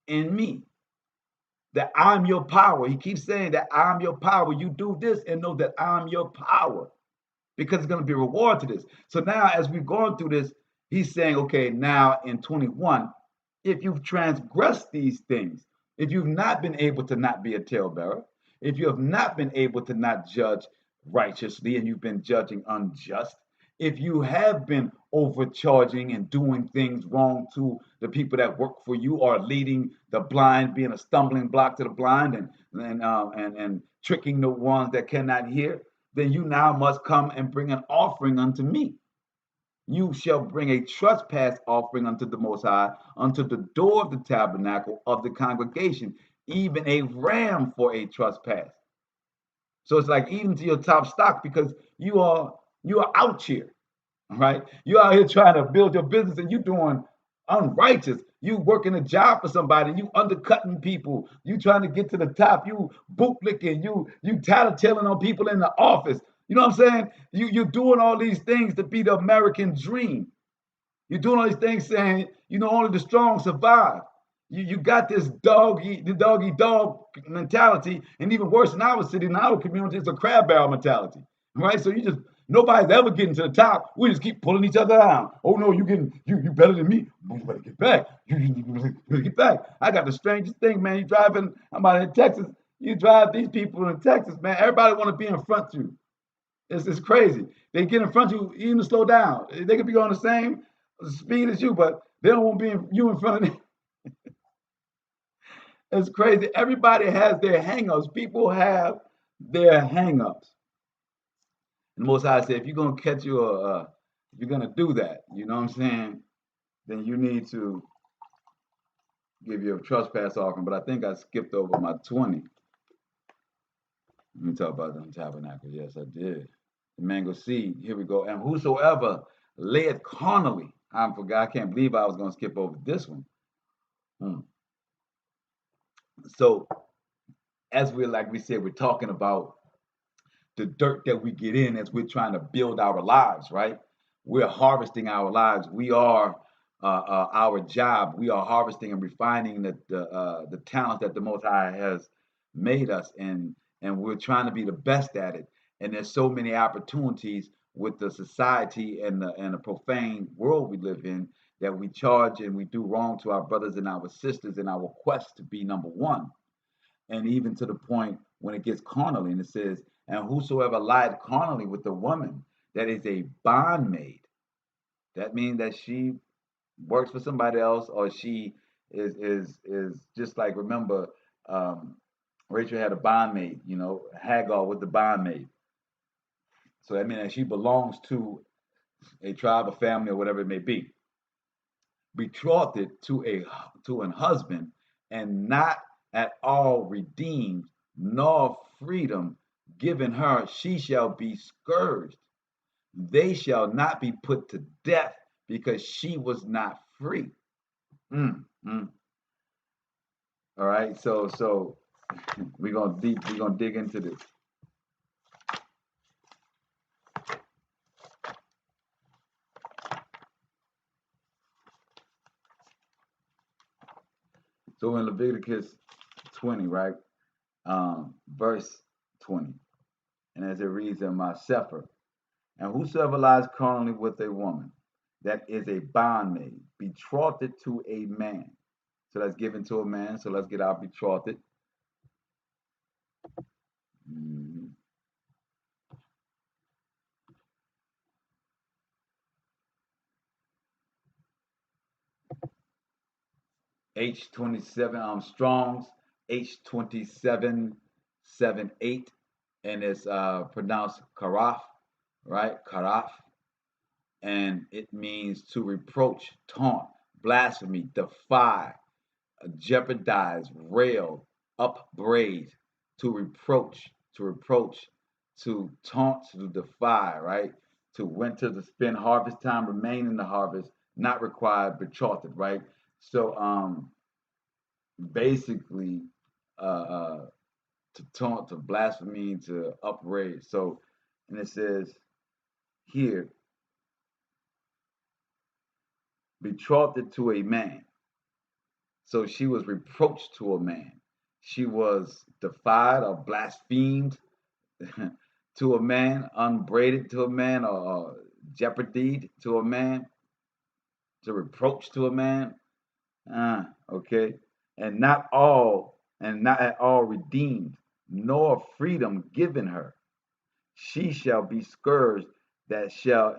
in me. That I'm your power. He keeps saying that I'm your power. You do this and know that I'm your power, because it's going to be a reward to this. So now as we've gone through this, he's saying, okay, now in 21, if you've transgressed these things, if you've not been able to not be a talebearer, if you have not been able to not judge righteously and you've been judging unjust, if you have been overcharging and doing things wrong to the people that work for you, or leading the blind, being a stumbling block to the blind, and tricking the ones that cannot hear, then you now must come and bring an offering unto me. You shall bring a trespass offering unto the Most High, unto the door of the tabernacle of the congregation, even a ram for a trespass. So it's like eating to your top stock because you are out here, right? You out here trying to build your business and you doing unrighteous. You working a job for somebody, you undercutting people, you trying to get to the top, you bootlicking, you tattletaling on people in the office. You know what I'm saying? You're doing all these things to be the American dream. You're doing all these things saying, only the strong survive. You got this dog eat dog mentality, and even worse in our city, in our community, it's a crab barrel mentality, right? So nobody's ever getting to the top. We just keep pulling each other down. Oh no, you better than me. You better get back. You better get back. I got the strangest thing, man. I'm out in Texas. You drive these people in Texas, man. Everybody want to be in front of you. It's crazy. They get in front of you, even to slow down. They could be on the same speed as you, but they don't want to be you in front of them. It's crazy. Everybody has their hang-ups. People have their hang-ups. And the Most High said, if you're going to catch if you're going to do that, you know what I'm saying, then you need to give you a trespass offering. But I think I skipped over my 20. Let me talk about them tabernacles. Yes, I did. The mango seed. Here we go. And whosoever layeth carnally. I forgot. I can't believe I was going to skip over this one. So, as we said, we're talking about the dirt that we get in as we're trying to build our lives, right? We're harvesting our lives. We are our job. We are harvesting and refining the talent that the Most High has made us, and we're trying to be the best at it. And there's so many opportunities with the society and the profane world we live in that we charge and we do wrong to our brothers and our sisters in our quest to be number one. And even to the point when it gets carnally, and it says, and whosoever lied carnally with a woman that is a bondmaid. That means that she works for somebody else, or she is just like, remember, Rachel had a bondmaid, Hagar with the bondmaid. So that means that she belongs to a tribe, a family, or whatever it may be. Betrothed to an husband, and not at all redeemed, nor freedom given her, she shall be scourged. They shall not be put to death because she was not free. All right, so we're gonna dig into this. So in Leviticus 20, right, verse 20, and as it reads in my Sefer, and whosoever lies carnally with a woman that is a bondmaid, betrothed to a man. So that's given to a man. So let's get our betrothed. H27 Strong's H2778, and it's pronounced karaf, right? Karaf, and it means to reproach, taunt, blasphemy, defy, jeopardize, rail, upbraid, to reproach, to taunt, to defy, right? To winter, to spend harvest time, remain in the harvest, not required, betrothed, right? So basically to taunt, to blaspheme, to upbraid. So, and it says here, betrothed to a man. So she was reproached to a man. She was defied or blasphemed to a man, unbraided to a man, or jeopardied to a man, to reproach to a man. Okay. And not at all redeemed, nor freedom given her. She shall be scourged, shall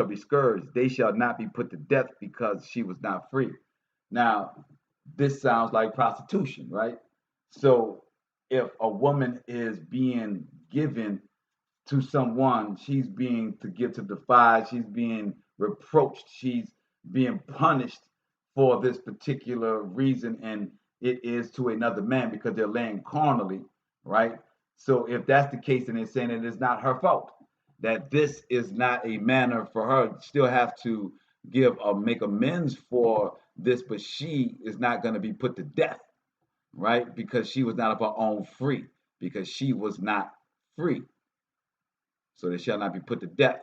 be scourged. They shall not be put to death because she was not free. Now, this sounds like prostitution, right? So if a woman is being given to someone, she's being to give to defy, she's being reproached, she's being punished for this particular reason, and it is to another man because they're laying carnally, right? So if that's the case, then they're saying that it's not her fault, that this is not a manner for her. Still have to make amends for this, but she is not going to be put to death, right? Because she was not of her own free, because she was not free. So they shall not be put to death.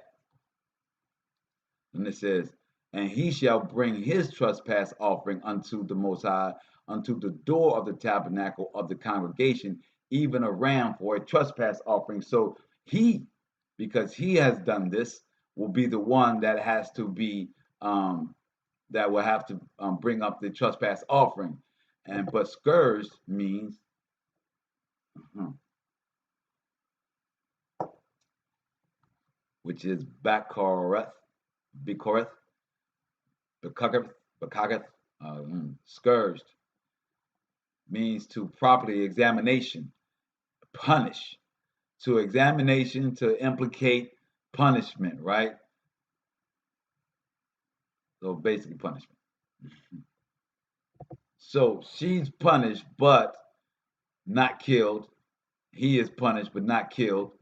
And it says, and he shall bring his trespass offering unto the Most High, unto the door of the tabernacle of the congregation, even a ram for a trespass offering. So he, because he has done this, will be the one that has to be, that will have to bring up the trespass offering. And but scourged means, which is bakoreth, Bekoreth, Bekagath, scourged, means to properly examination, punish. To examination, to implicate punishment, right? So basically punishment. So she's punished, but not killed. He is punished, but not killed.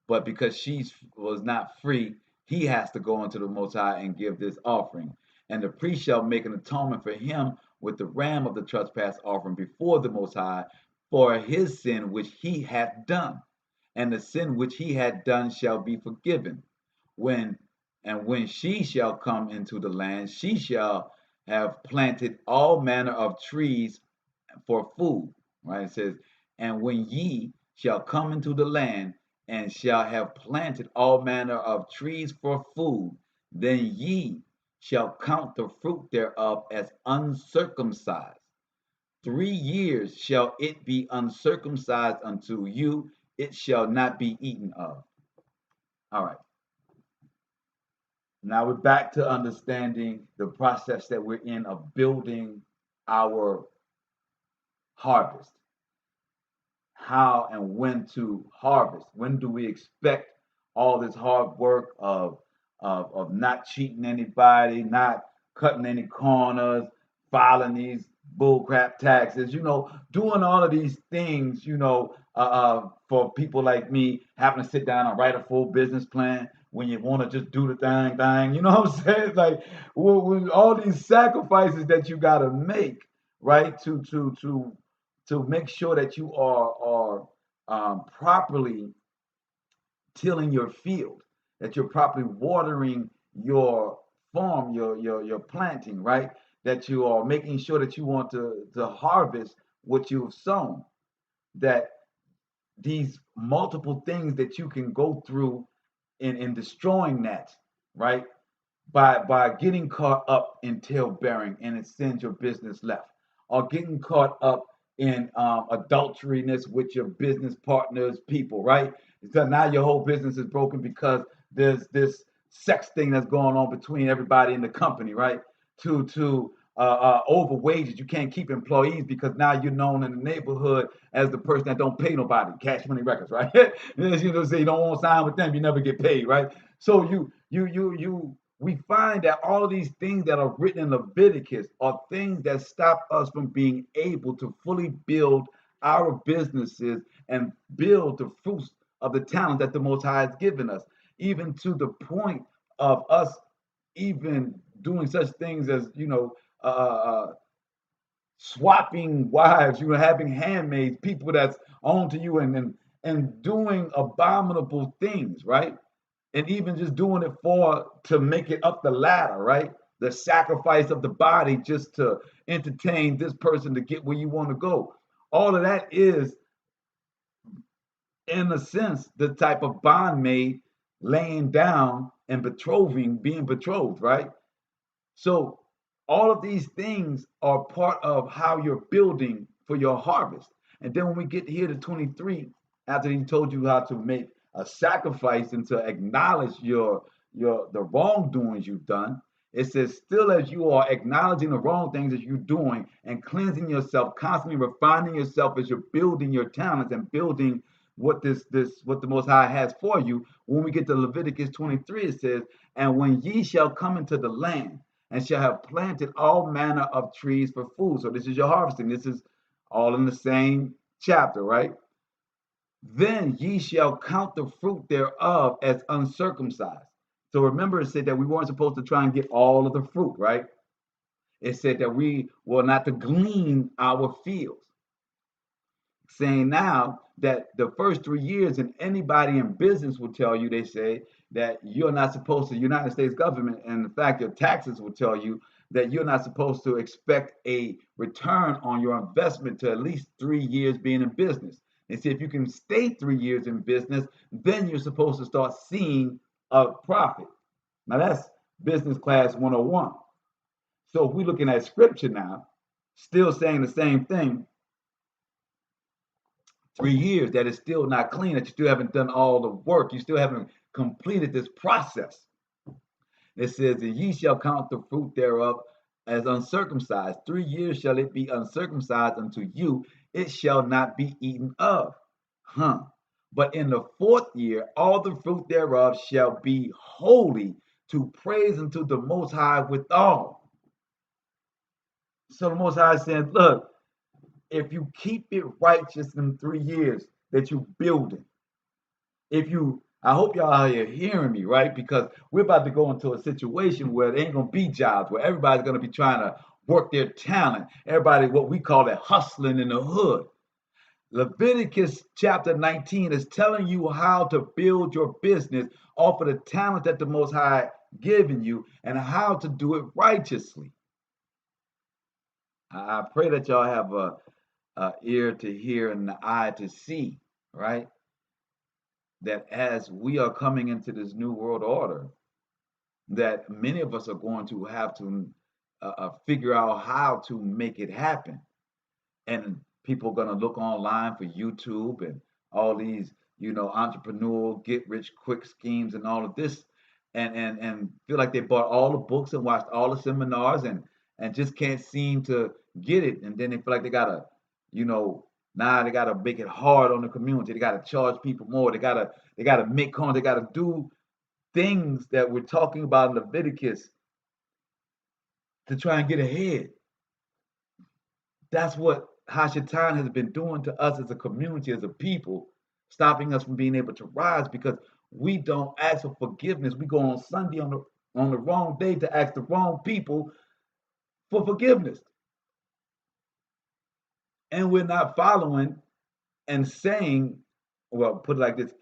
But because she was not free, he has to go unto the Most High and give this offering. And the priest shall make an atonement for him with the ram of the trespass offering before the Most High for his sin which he hath done. And the sin which he had done shall be forgiven. When she shall come into the land, she shall have planted all manner of trees for food. Right? It says, and when ye shall come into the land and shall have planted all manner of trees for food, then ye shall count the fruit thereof as uncircumcised. 3 years shall it be uncircumcised unto you, it shall not be eaten of. All right. Now we're back to understanding the process that we're in of building our harvest. How and when to harvest. When do we expect all this hard work of not cheating anybody, not cutting any corners, filing these bullcrap taxes, doing all of these things, for people like me, having to sit down and write a full business plan when you want to just do the thing, you know what I'm saying? Like all these sacrifices that you got to make, right, to make sure that you are properly tilling your field, that you're properly watering your farm, your planting, right? That you are making sure that you want to harvest what you've sown. That these multiple things that you can go through in destroying that, right? By getting caught up in tail bearing and it sends your business left, or getting caught up in adulteryness with your business partners, people, right? So now your whole business is broken because there's this sex thing that's going on between everybody in the company, right? To over wages, you can't keep employees because now you're known in the neighborhood as the person that don't pay nobody, Cash Money Records, right? Say you don't want to sign with them, you never get paid, right? So we find that all of these things that are written in Leviticus are things that stop us from being able to fully build our businesses and build the fruits of the talent that the Most High has given us, even to the point of us even doing such things as, swapping wives, having handmaids, people that's on to you and doing abominable things, right? And even just doing it to make it up the ladder, right? The sacrifice of the body just to entertain this person to get where you want to go. All of that is, in a sense, the type of bondmaid laying down and being betrothed, right? So all of these things are part of how you're building for your harvest. And then when we get here to 23, after he told you how to make a sacrifice and to acknowledge the wrongdoings you've done, it says, still as you are acknowledging the wrong things that you're doing and cleansing yourself, constantly refining yourself as you're building your talents and building what what the Most High has for you. When we get to Leviticus 23, it says, and when ye shall come into the land and shall have planted all manner of trees for food. So this is your harvesting. This is all in the same chapter, right? then ye shall count the fruit thereof as uncircumcised. So remember, it said that we weren't supposed to try and get all of the fruit, right? It said that we were not to glean our fields. Saying now that the first 3 years, and anybody in business will tell you, they say that you're not supposed to, United States government, and in fact, your taxes will tell you that you're not supposed to expect a return on your investment to at least 3 years being in business. And see, if you can stay 3 years in business, then you're supposed to start seeing a profit. Now that's business class 101. So if we're looking at scripture now, still saying the same thing, 3 years, that is still not clean, that you still haven't done all the work, you still haven't completed this process. It says, and ye shall count the fruit thereof as uncircumcised. 3 years shall it be uncircumcised unto you, it shall not be eaten of. But in the 4th year, all the fruit thereof shall be holy, to praise unto the Most High withal. So the Most High said, look, if you keep it righteous in 3 years that you building, I hope y'all are hearing me, right? Because we're about to go into a situation where there ain't gonna be jobs, where everybody's gonna be trying to work their talent. Everybody, what we call it, hustling in the hood. Leviticus chapter 19 is telling you how to build your business off of the talent that the Most High given you and how to do it righteously. I pray that y'all have a ear to hear and an eye to see, right? That as we are coming into this new world order, that many of us are going to have to figure out how to make it happen. And people are going to look online for YouTube and all these, entrepreneurial get rich quick schemes and all of this, and feel like they bought all the books and watched all the seminars and just can't seem to get it. And then they feel like they gotta, now they gotta make it hard on the community. They gotta charge people more. They gotta make coins. They gotta do things that we're talking about in Leviticus to try and get ahead. That's what Hashatan has been doing to us as a community, as a people, stopping us from being able to rise because we don't ask for forgiveness. We go on Sunday on the wrong day to ask the wrong people for forgiveness. And we're not following and saying, well, put it like this,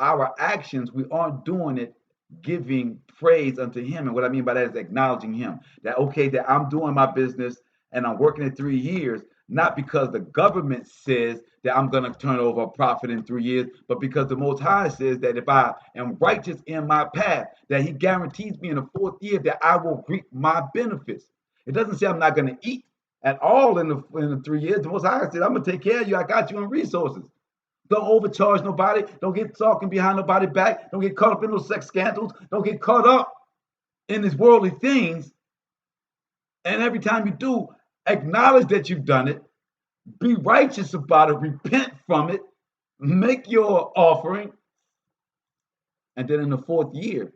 our actions, we aren't doing it giving praise unto him. And what I mean by that is acknowledging him. That, okay, that I'm doing my business and I'm working it 3 years, not because the government says that I'm going to turn over a profit in 3 years, but because the Most High says that if I am righteous in my path, that he guarantees me in the 4th year that I will reap my benefits. It doesn't say I'm not going to eat at all in the 3 years. The Most High said, I'm going to take care of you. I got you in resources. Don't overcharge nobody. Don't get talking behind nobody's back. Don't get caught up in those sex scandals. Don't get caught up in these worldly things. And every time you do, acknowledge that you've done it. Be righteous about it. Repent from it. Make your offering. And then in the 4th year,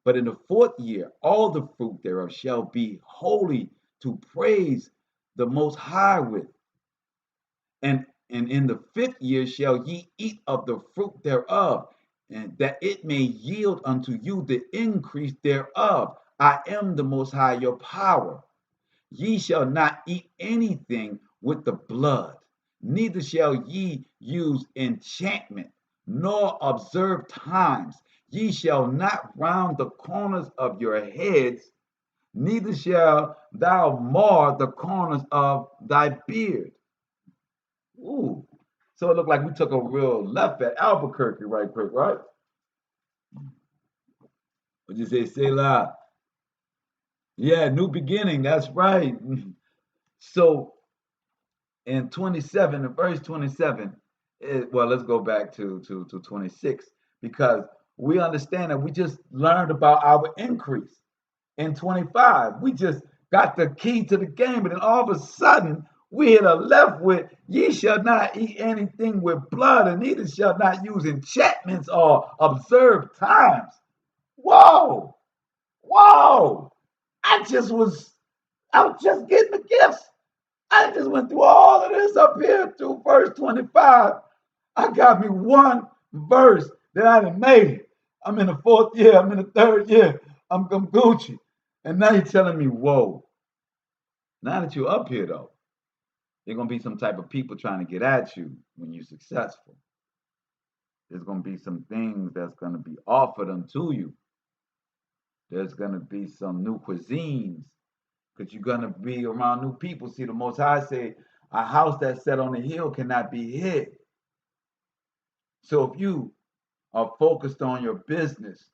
but in the 4th year, all the fruit thereof shall be holy, to praise the Most High with. And in the 5th year shall ye eat of the fruit thereof, and that it may yield unto you the increase thereof. I am the Most High, your power. Ye shall not eat anything with the blood, neither shall ye use enchantment, nor observe times. Ye shall not round the corners of your heads, neither shall thou mar the corners of thy beard. Ooh. So it looked like we took a real left at Albuquerque right quick, right? Would you say, Selah? Yeah, new beginning, that's right. So in 27, in verse 27, well, let's go back to 26, because we understand that we just learned about our increase. In 25, we just got the key to the game, and then all of a sudden, we hit a left with, ye shall not eat anything with blood, and neither shall not use enchantments or observe times. Whoa! Whoa! I was just getting the gifts. I just went through all of this up here through verse 25. I got me one verse that I done made it. I'm in the 4th year. I'm in the 3rd year. I'm Gucci. And now you're telling me, whoa. Now that you're up here, though, there's going to be some type of people trying to get at you when you're successful. There's going to be some things that's going to be offered unto you. There's going to be some new cuisines because you're going to be around new people. See, the Most High say, a house that's set on a hill cannot be hid. So if you are focused on your business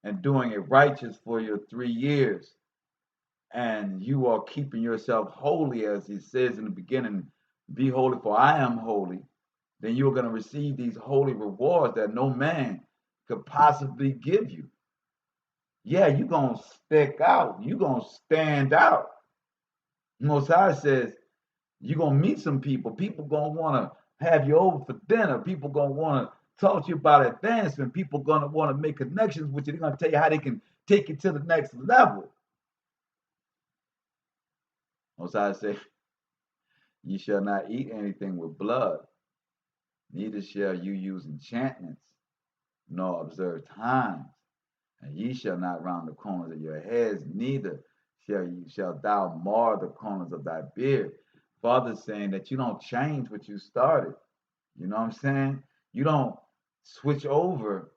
and doing it righteous for your 3 years, and you are keeping yourself holy, as he says in the beginning, be holy for I am holy, then you're going to receive these holy rewards that no man could possibly give you. Yeah, you're going to stick out. You're going to stand out. Most High says you're going to meet some people. People going to want to have you over for dinner. People going to want to talk to you about advancement. People going to want to make connections with you. They're going to tell you how they can take you to the next level. Most High says, you shall not eat anything with blood, neither shall you use enchantments, nor observe times. And ye shall not round the corners of your heads, neither shall thou mar the corners of thy beard. Father's saying that you don't change what you started. You know what I'm saying? You don't switch over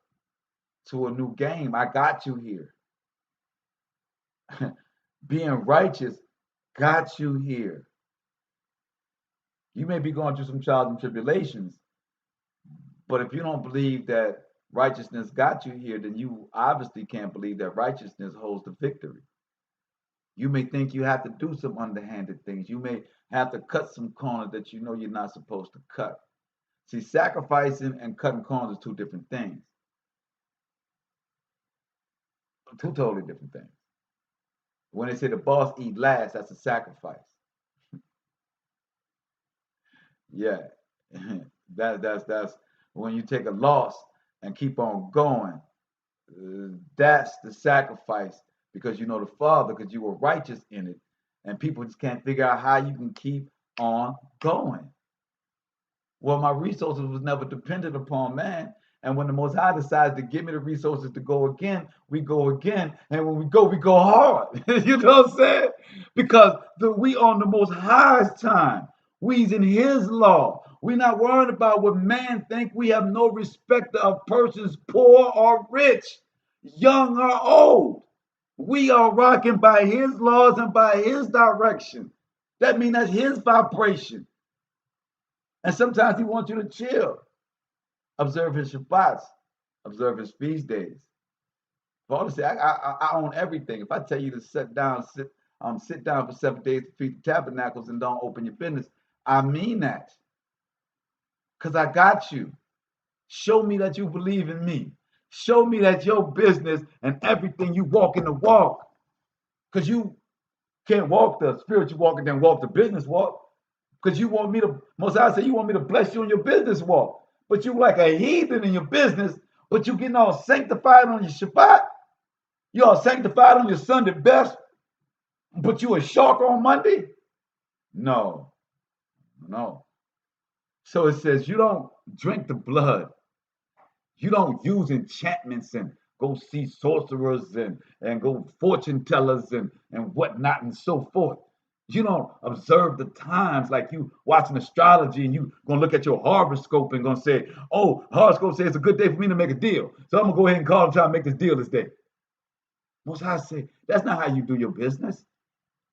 to a new game. I got you here. Being righteous got you here. You may be going through some trials and tribulations, but if you don't believe that righteousness got you here, then you obviously can't believe that righteousness holds the victory. You may think you have to do some underhanded things. You may have to cut some corners that you know you're not supposed to cut. See, sacrificing and cutting corners are two different things. Two totally different things. When they say the boss eat last, that's a sacrifice. Yeah, that's when you take a loss and keep on going. That's the sacrifice because you know the Father, because you were righteous in it, and people just can't figure out how you can keep on going. Well, my resources was never dependent upon man. And when the Most High decides to give me the resources to go again, we go again. And when we go hard. You know what I'm saying? Because we on the Most High's time. We's in his law. We're not worried about what man think. We have no respect of persons, poor or rich, young or old. We are rocking by his laws and by his direction. That means that's his vibration. And sometimes he wants you to chill. Observe his Shabbats. Observe his feast days. Paul said, I own everything. If I tell you to sit down for 7 days to feed the tabernacles and don't open your business, I mean that. Because I got you. Show me that you believe in me. Show me that your business and everything you walk in the walk. Because you can't walk the spiritual walk and then walk the business walk. Because you want me to, Most High said, you want me to bless you in your business walk. But you like a heathen in your business, but you getting all sanctified on your Shabbat. You all sanctified on your Sunday best, but you a shark on Monday? No. So it says you don't drink the blood. You don't use enchantments and go see sorcerers and go fortune tellers and whatnot and so forth. You don't observe the times like you watching astrology and you gonna look at your horoscope and gonna say, oh, horoscope says it's a good day for me to make a deal. So I'm gonna go ahead and call and try to make this deal this day. Most High say, that's not how you do your business.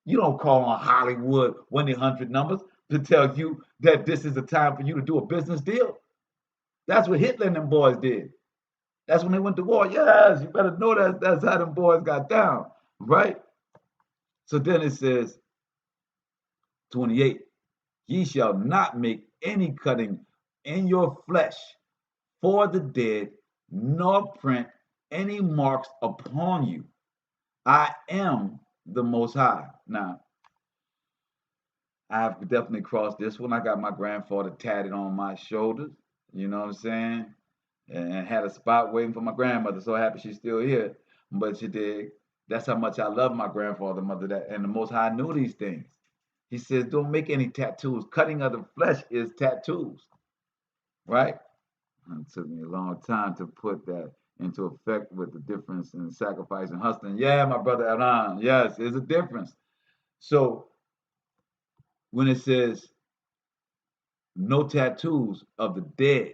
You don't call on Hollywood 1-800 numbers to tell you that this is the time for you to do a business deal. That's what Hitler and them boys did. That's when they went to war. Yes, you better know that's how them boys got down, right? So then it says, 28, ye shall not make any cutting in your flesh for the dead, nor print any marks upon you. I am the Most High. Now, I've definitely crossed this one. I got my grandfather tatted on my shoulders, you know what I'm saying? And had a spot waiting for my grandmother. So happy she's still here. But you dig, that's how much I love my grandfather, mother, and the Most High knew these things. He says, don't make any tattoos. Cutting of the flesh is tattoos, right? It took me a long time to put that into effect with the difference in sacrifice and hustling. Yeah, my brother Aran. Yes, there's a difference. So when it says no tattoos of the dead,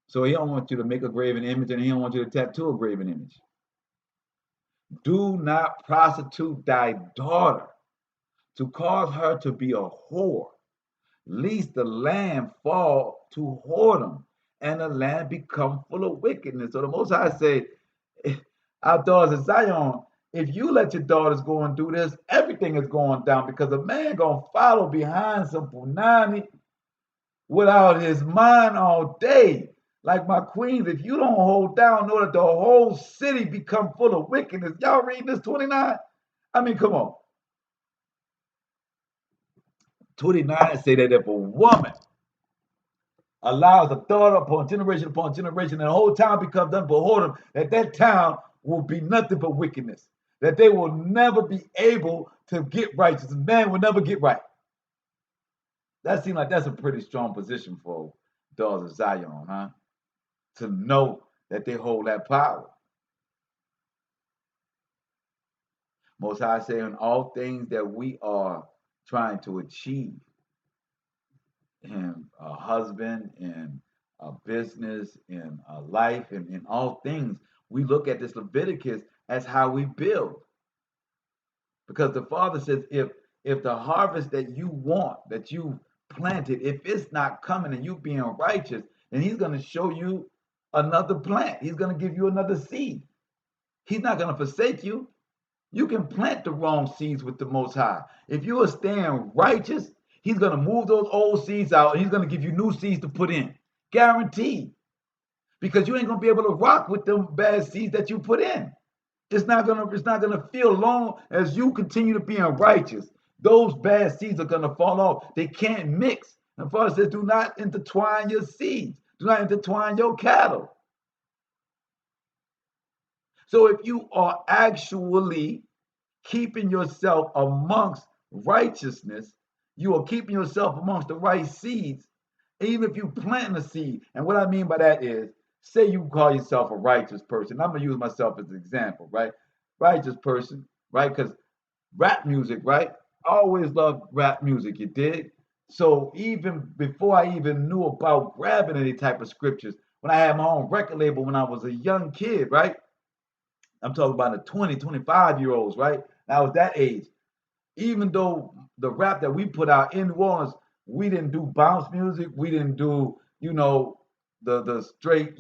so he don't want you to make a graven image, and he don't want you to tattoo a graven image. Do not prostitute thy daughter to cause her to be a whore, lest the land fall to whoredom and the land become full of wickedness. So the Most High say, our daughters of Zion, if you let your daughters go and do this, everything is going down, because a man gonna follow behind some punani without his mind all day. Like my queens, if you don't hold down, know that the whole city become full of wickedness. Y'all reading this 29? I mean, come on. 29 say that if a woman allows a daughter upon generation, and the whole town becomes done before them, that town will be nothing but wickedness. That they will never be able to get righteous. Man will never get right. That seems like that's a pretty strong position for daughters of Zion, huh? To know that they hold that power. Most High say in all things that we are trying to achieve, in a husband, in a business, in a life, and in all things, we look at this Leviticus as how we build. Because the Father says, if the harvest that you want, that you planted, if it's not coming and you being righteous, then he's going to show you another plant. He's going to give you another seed. He's not going to forsake you. You can plant the wrong seeds with the Most High. If you are staying righteous, he's going to move those old seeds out and he's going to give you new seeds to put in. Guaranteed. Because you ain't going to be able to rock with them bad seeds that you put in. It's not gonna feel long as you continue to be unrighteous. Those bad seeds are gonna fall off. They can't mix. And Father says, do not intertwine your seeds. Do not intertwine your cattle. So if you are actually keeping yourself amongst righteousness, you are keeping yourself amongst the right seeds, even if you plant a seed. And what I mean by that is, say you call yourself a righteous person. I'm going to use myself as an example, right? Righteous person, right? Because rap music, right? I always loved rap music, you dig? So even before I even knew about grabbing any type of scriptures, when I had my own record label when I was a young kid, right? I'm talking about the 20, 25-year-olds, right? I was that age. Even though the rap that we put out in New Orleans, we didn't do bounce music. We didn't do, the straight,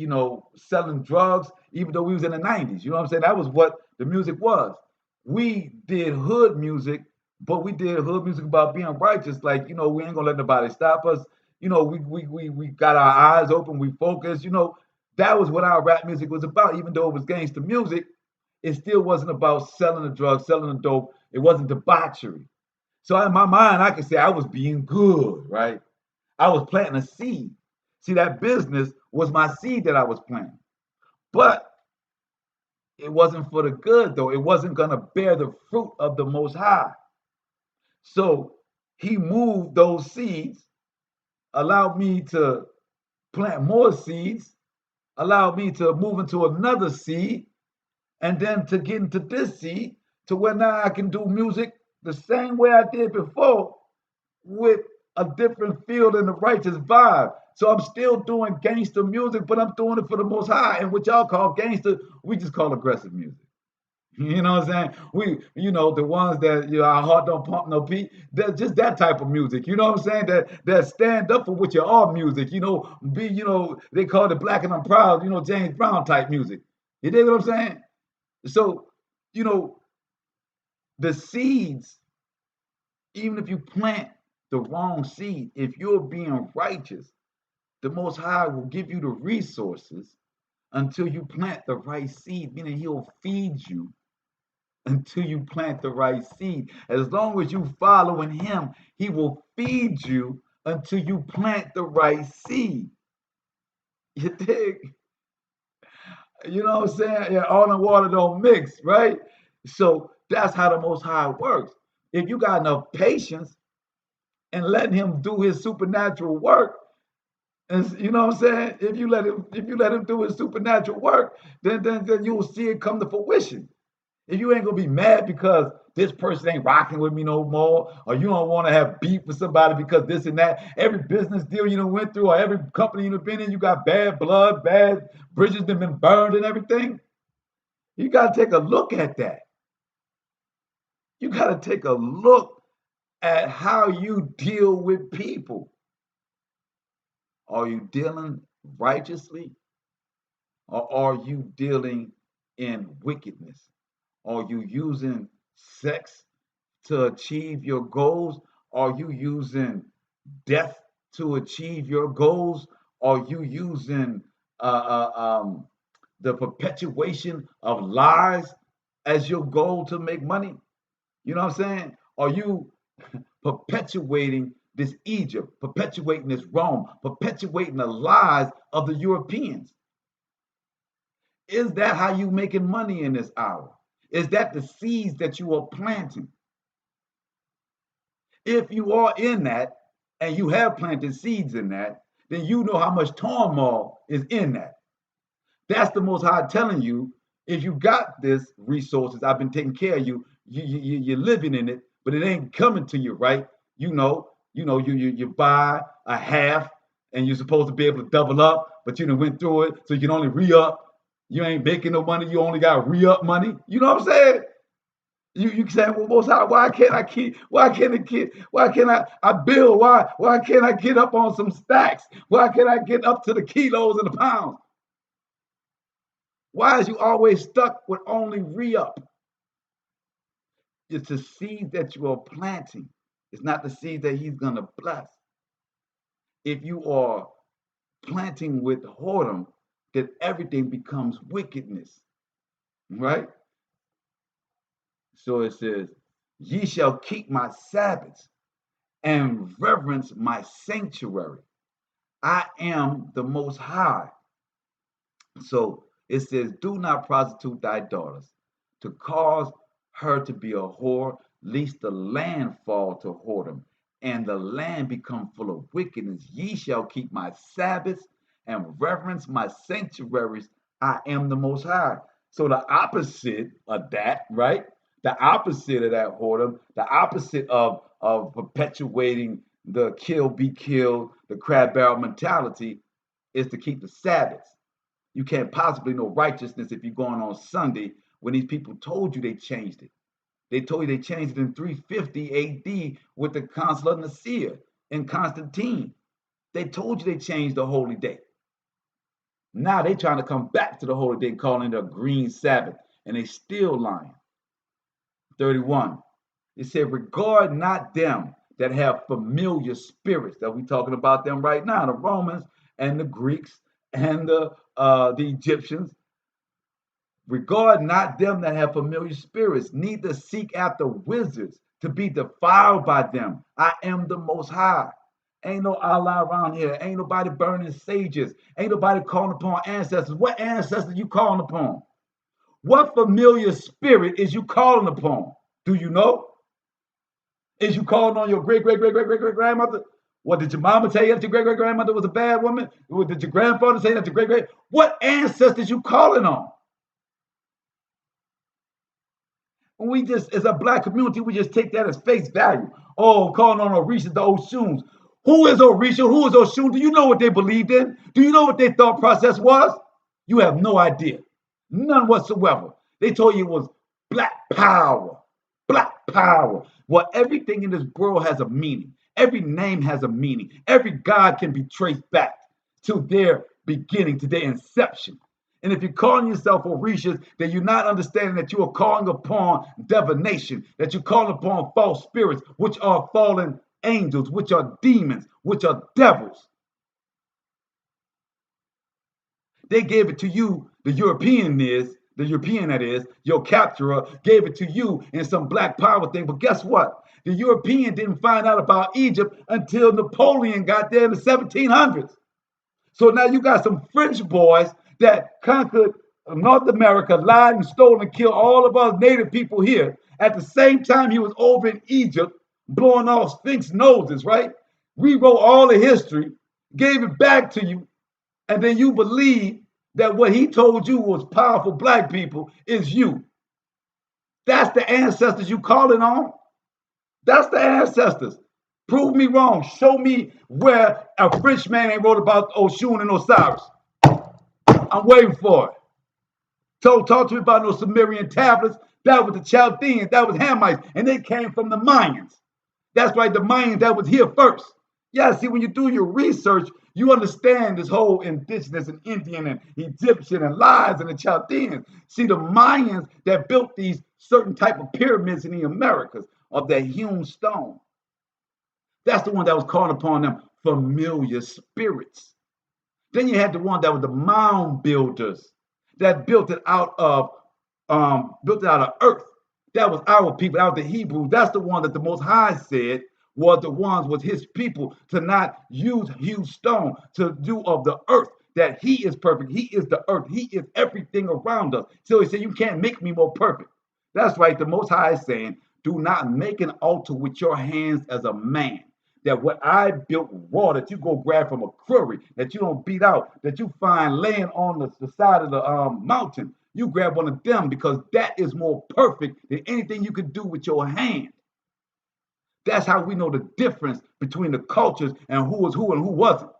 selling drugs, even though we was in the 90s. You know what I'm saying? That was what the music was. We did hood music, but we did hood music about being righteous. Like, we ain't gonna let nobody stop us. We got our eyes open, we focused. That was what our rap music was about. Even though it was gangster music, it still wasn't about selling the drugs, selling the dope. It wasn't debauchery. So in my mind, I could say I was being good, right? I was planting a seed. See, that business was my seed that I was planting. But it wasn't for the good, though. It wasn't going to bear the fruit of the Most High. So he moved those seeds, allowed me to plant more seeds, allowed me to move into another seed, and then to get into this seed, to where now I can do music the same way I did before, with a different feel and the righteous vibe. So I'm still doing gangster music, but I'm doing it for the Most High. And what y'all call gangster, we just call aggressive music. You know what I'm saying? We, the ones that our heart don't pump no beat. They're just that type of music. You know what I'm saying? That stand up for what you are music. They call it black and I'm proud. James Brown type music. You dig what I'm saying? So, the seeds, even if you plant the wrong seed, if you're being righteous, the Most High will give you the resources until you plant the right seed, meaning he'll feed you until you plant the right seed. As long as you following him, he will feed you until you plant the right seed. You dig? You know what I'm saying? Yeah, all the water don't mix, right? So that's how the Most High works. If you got enough patience and letting him do his supernatural work, And you know what I'm saying? If you let him do his supernatural work, then you'll see it come to fruition. If you ain't gonna be mad because this person ain't rocking with me no more, or you don't want to have beef with somebody because this and that, every business deal you done went through, or every company you done been in, you got bad blood, bad bridges that been burned and everything. You gotta take a look at that. You gotta take a look at how you deal with people. Are you dealing righteously, or are you dealing in wickedness? Are you using sex to achieve your goals? Are you using death to achieve your goals? Are you using the perpetuation of lies as your goal to make money? You know what I'm saying? Are you perpetuating this Egypt, perpetuating this Rome, perpetuating the lies of the Europeans? Is that how you making money in this hour? Is that the seeds that you are planting? If you are in that and you have planted seeds in that, then you know how much turmoil is in that. That's the Most High telling you, if you got this resources, I've been taking care of you, you're living in it, but it ain't coming to you, right? You buy a half and you're supposed to be able to double up, but you done went through it, so you can only re-up. You ain't making no money, you only got re-up money. You know what I'm saying? You saying, well, Most High, why can't I build? Why can't I get up on some stacks? Why can't I get up to the kilos and the pounds? Why is you always stuck with only re-up? It's the seed that you are planting. It's not the seed that he's gonna bless. If you are planting with whoredom, then everything becomes wickedness, right? So it says, ye shall keep my Sabbaths and reverence my sanctuary. I am the Most High. So it says, do not prostitute thy daughters, to cause her to be a whore, lest the land fall to whoredom, and the land become full of wickedness. Ye shall keep my Sabbaths and reverence my sanctuaries. I am the Most High. So the opposite of that, right? The opposite of that whoredom, the opposite of perpetuating the kill, be killed, the crab barrel mentality is to keep the Sabbaths. You can't possibly know righteousness if you're going on Sunday when these people told you they changed it. They told you they changed it in 350 AD with the Council of Nicaea and Constantine. They told you they changed the holy day. Now they trying to come back to the holy day, calling it a green Sabbath, and they still lying. 31. It said, regard not them that have familiar spirits. That we talking about them right now, the Romans and the Greeks and the Egyptians. Regard not them that have familiar spirits, neither seek after wizards to be defiled by them. I am the Most High. Ain't no Allah around here. Ain't nobody burning sages. Ain't nobody calling upon ancestors. What ancestors you calling upon? What familiar spirit is you calling upon? Do you know? Is you calling on your great-great-great-great-great-grandmother? What, did your mama tell you that your great-great-grandmother was a bad woman? What, did your grandfather say that your great-great? What ancestors you calling on? We just, as a black community, we just take that as face value. Oh, calling on Orisha, the Oshuns. Who is Orisha? Who is Oshun? Do you know what they believed in? Do you know what their thought process was? You have no idea. None whatsoever. They told you it was black power. Black power. Well, everything in this world has a meaning. Every name has a meaning. Every God can be traced back to their beginning, to their inception. And if you're calling yourself Orishas, then you're not understanding that you are calling upon divination, that you're calling upon false spirits, which are fallen angels, which are demons, which are devils. They gave it to you, the European that is, your capturer gave it to you in some black power thing. But guess what? The European didn't find out about Egypt until Napoleon got there in the 1700s. So now you got some French boys that conquered North America, lied and stole and killed all of us native people here. At the same time, he was over in Egypt blowing off Sphinx noses, right? Rewrote all the history, gave it back to you, and then you believe that what he told you was powerful black people is you. That's the ancestors you calling on. That's the ancestors. Prove me wrong. Show me where a French man ain't wrote about Oshun and Osiris. I'm waiting for it. So talk to me about no Sumerian tablets. That was the Chaldeans. That was Hamites. And they came from the Mayans. That's right, the Mayans that was here first. Yeah, see, when you do your research, you understand this whole indigenous and Indian and Egyptian and lies and the Chaldeans. See, the Mayans that built these certain type of pyramids in the Americas of that hewn stone. That's the one that was calling upon them familiar spirits. Then you had the one that was the mound builders that built it out of earth. That was our people, that was the Hebrews. That's the one that the Most High said was his people, to not use huge stone, to do of the earth, that he is perfect. He is the earth. He is everything around us. So he said, you can't make me more perfect. That's right. The Most High is saying, do not make an altar with your hands as a man. That what I built raw, that you go grab from a quarry, that you don't beat out, that you find laying on the side of the mountain, you grab one of them, because that is more perfect than anything you could do with your hand. That's how we know the difference between the cultures and who was who and who wasn't.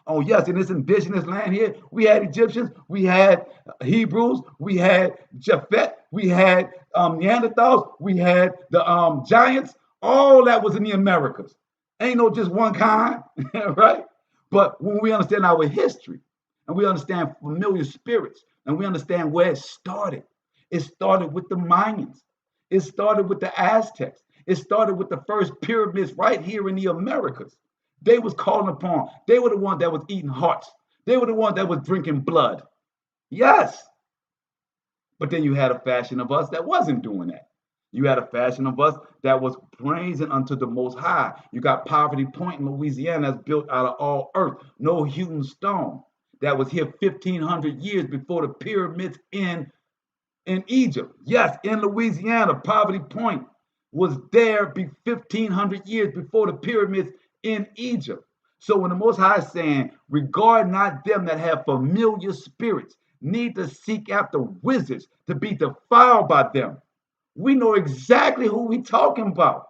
Oh yes, in this indigenous land here, we had Egyptians, we had Hebrews, we had Japhet, we had Neanderthals, we had the giants. All that was in the Americas. Ain't no just one kind, right? But when we understand our history, and we understand familiar spirits, and we understand where it started with the Mayans. It started with the Aztecs. It started with the first pyramids right here in the Americas. They was calling upon. They were the ones that was eating hearts. They were the ones that was drinking blood. Yes. But then you had a faction of us that wasn't doing that. You had a faction of us that was praising unto the Most High. You got Poverty Point in Louisiana that's built out of all earth, no hewn stone. That was here 1,500 years before the pyramids in Egypt. Yes, in Louisiana, Poverty Point was there 1,500 years before the pyramids in Egypt. So when the Most High is saying, regard not them that have familiar spirits, need to seek after wizards to be defiled by them. We know exactly who we talking about.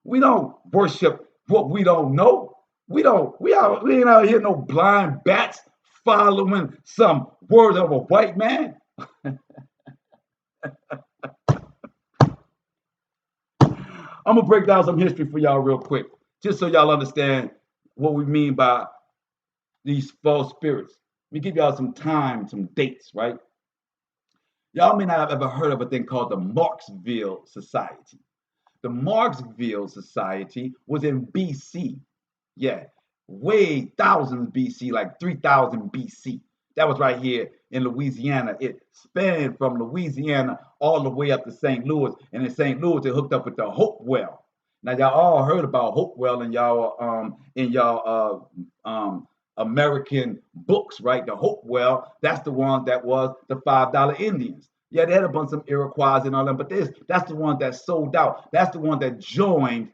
We don't worship what we don't know. We ain't out here no blind bats following some word of a white man. I'm gonna break down some history for y'all real quick, just so y'all understand what we mean by these false spirits. Let me give y'all some time, some dates, right? Y'all may not have ever heard of a thing called the Marksville Society. The Marksville Society was in BC. Yeah, way thousands BC, like 3000 BC. That was right here in Louisiana. It spanned from Louisiana all the way up to St. Louis. And in St. Louis, it hooked up with the Hopewell. Now, y'all all heard about Hopewell in y'all American books, right? The Hopewell, that's the one that was the $5 Indians. Yeah, they had a bunch of Iroquois and all that, but that's the one that sold out. That's the one that joined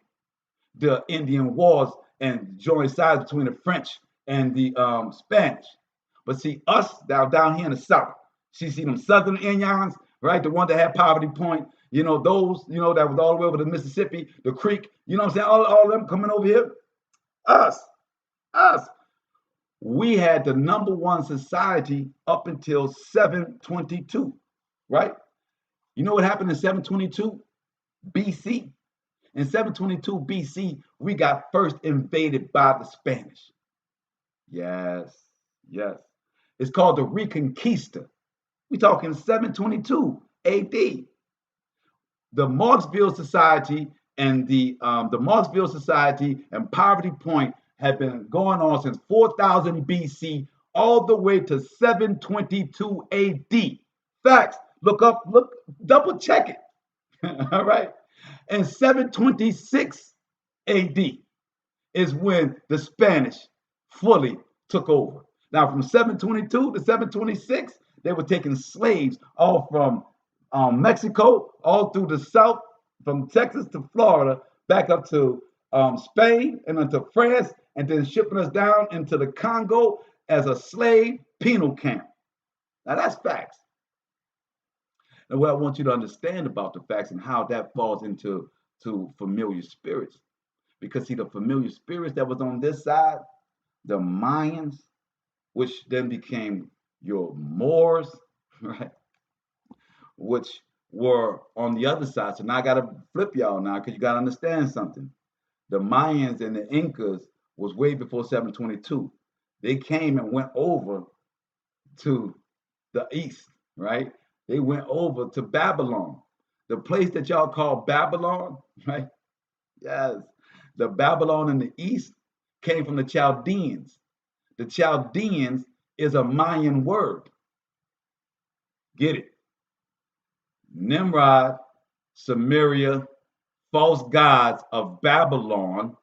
the Indian Wars and joined sides between the French and the Spanish. But see, us down here in the South, see them Southern Indians, right? The one that had Poverty Point, those, that was all the way over the Mississippi, the creek, you know what I'm saying? All of them coming over here. Us. We had the #1 society up until 722, right? You know what happened in 722 BC? In 722 BC, we got first invaded by the Spanish. Yes. It's called the Reconquista. We're talking 722 AD. The Marksville Society and the Marksville Society and Poverty Point have been going on since 4000 BC all the way to 722 AD. Facts. Look, double check it. All right. And 726 AD is when the Spanish fully took over. Now, from 722 to 726, they were taking slaves all from Mexico, all through the South, from Texas to Florida, back up to Spain and into France, and then shipping us down into the Congo as a slave penal camp. Now that's facts. And what I want you to understand about the facts and how that falls into familiar spirits. Because see, the familiar spirits that was on this side, the Mayans, which then became your Moors, right? Which were on the other side. So now I gotta flip y'all now, because you gotta understand something. The Mayans and the Incas was way before 722. They came and went over to the east, right? They went over to Babylon. The place that y'all call Babylon, right? Yes. The Babylon in the east came from the Chaldeans. The Chaldeans is a Mayan word. Get it? Nimrod, Samaria, false gods of Babylon,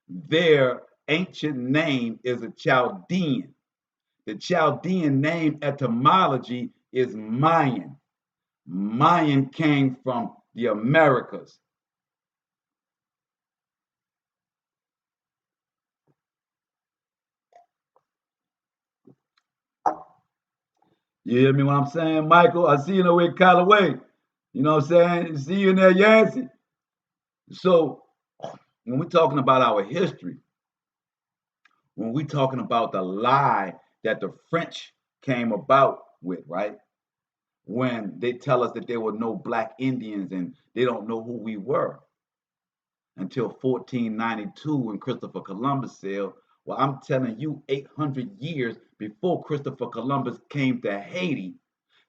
their ancient name is a Chaldean. The Chaldean name etymology is Mayan. Mayan came from the Americas. You hear me what I'm saying, Michael? I see you in the way, Callaway. You know what I'm saying? See you in there, Yancey. So when we're talking about our history, when we're talking about the lie that the French came about with, right? When they tell us that there were no black Indians and they don't know who we were until 1492 when Christopher Columbus sailed. Well, I'm telling you, 800 years before Christopher Columbus came to Haiti,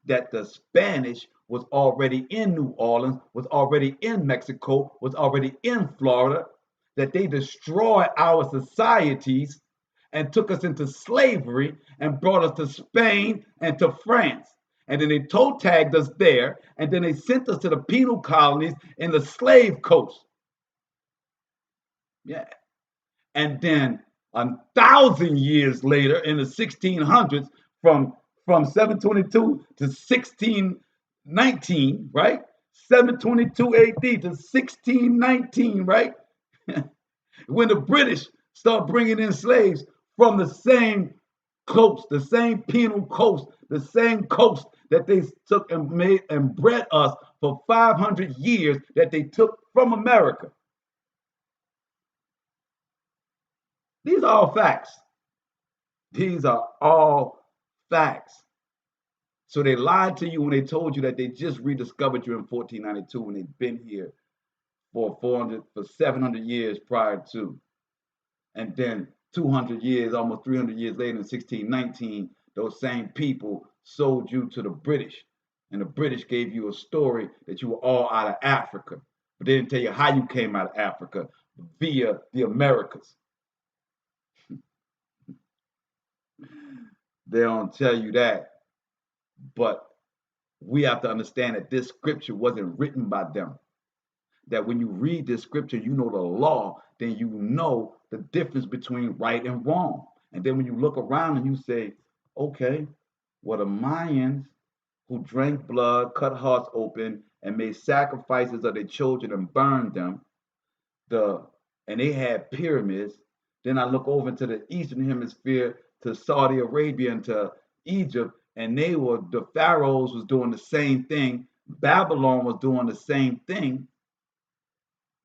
that the Spanish was already in New Orleans, was already in Mexico, was already in Florida, that they destroyed our societies and took us into slavery and brought us to Spain and to France. And then they toe tagged us there, and then they sent us to the penal colonies in the slave coast. Yeah. And then 1,000 years later, in the 1600s, from 722 to 1619, right? 722 AD to 1619, right? When the British start bringing in slaves from the same coast, the same penal coast, the same coast that they took and made and bred us for 500 years that they took from America. These are all facts. These are all facts. So they lied to you when they told you that they just rediscovered you in 1492 when they'd been here for 700 years prior to. And then 200 years, almost 300 years later in 1619, those same people sold you to the British. And the British gave you a story that you were all out of Africa. But they didn't tell you how you came out of Africa via the Americas. They don't tell you that. But we have to understand that this scripture wasn't written by them. That when you read this scripture, you know the law, then you know the difference between right and wrong. And then when you look around and you say, okay, well, the Mayans who drank blood, cut hearts open, and made sacrifices of their children and burned them, and they had pyramids. Then I look over into the Eastern Hemisphere to Saudi Arabia and to Egypt, and the pharaohs was doing the same thing. Babylon was doing the same thing.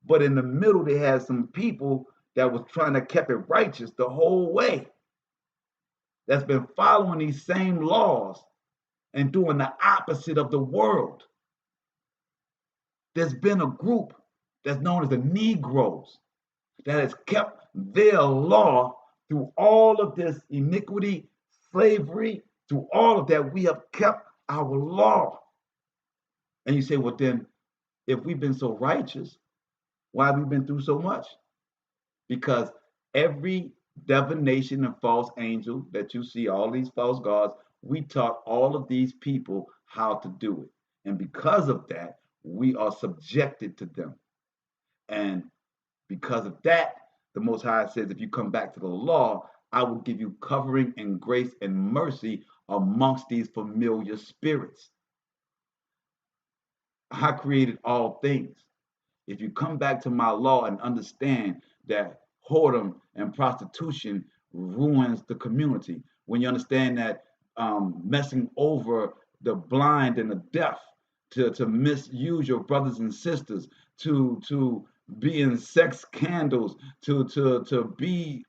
But in the middle, they had some people that was trying to keep it righteous the whole way. That's been following these same laws and doing the opposite of the world. There's been a group that's known as the Negroes that has kept their law through all of this iniquity, slavery, through all of that. We have kept our law. And you say, well, then, if we've been so righteous, why have we been through so much? Because every divination and false angel that you see, all these false gods, we taught all of these people how to do it. And because of that, we are subjected to them. And because of that, the Most High says, if you come back to the law, I will give you covering and grace and mercy amongst these familiar spirits. I created all things. If you come back to my law and understand that whoredom and prostitution ruins the community, when you understand that messing over the blind and the deaf, to misuse your brothers and sisters, to be in sex scandals, to be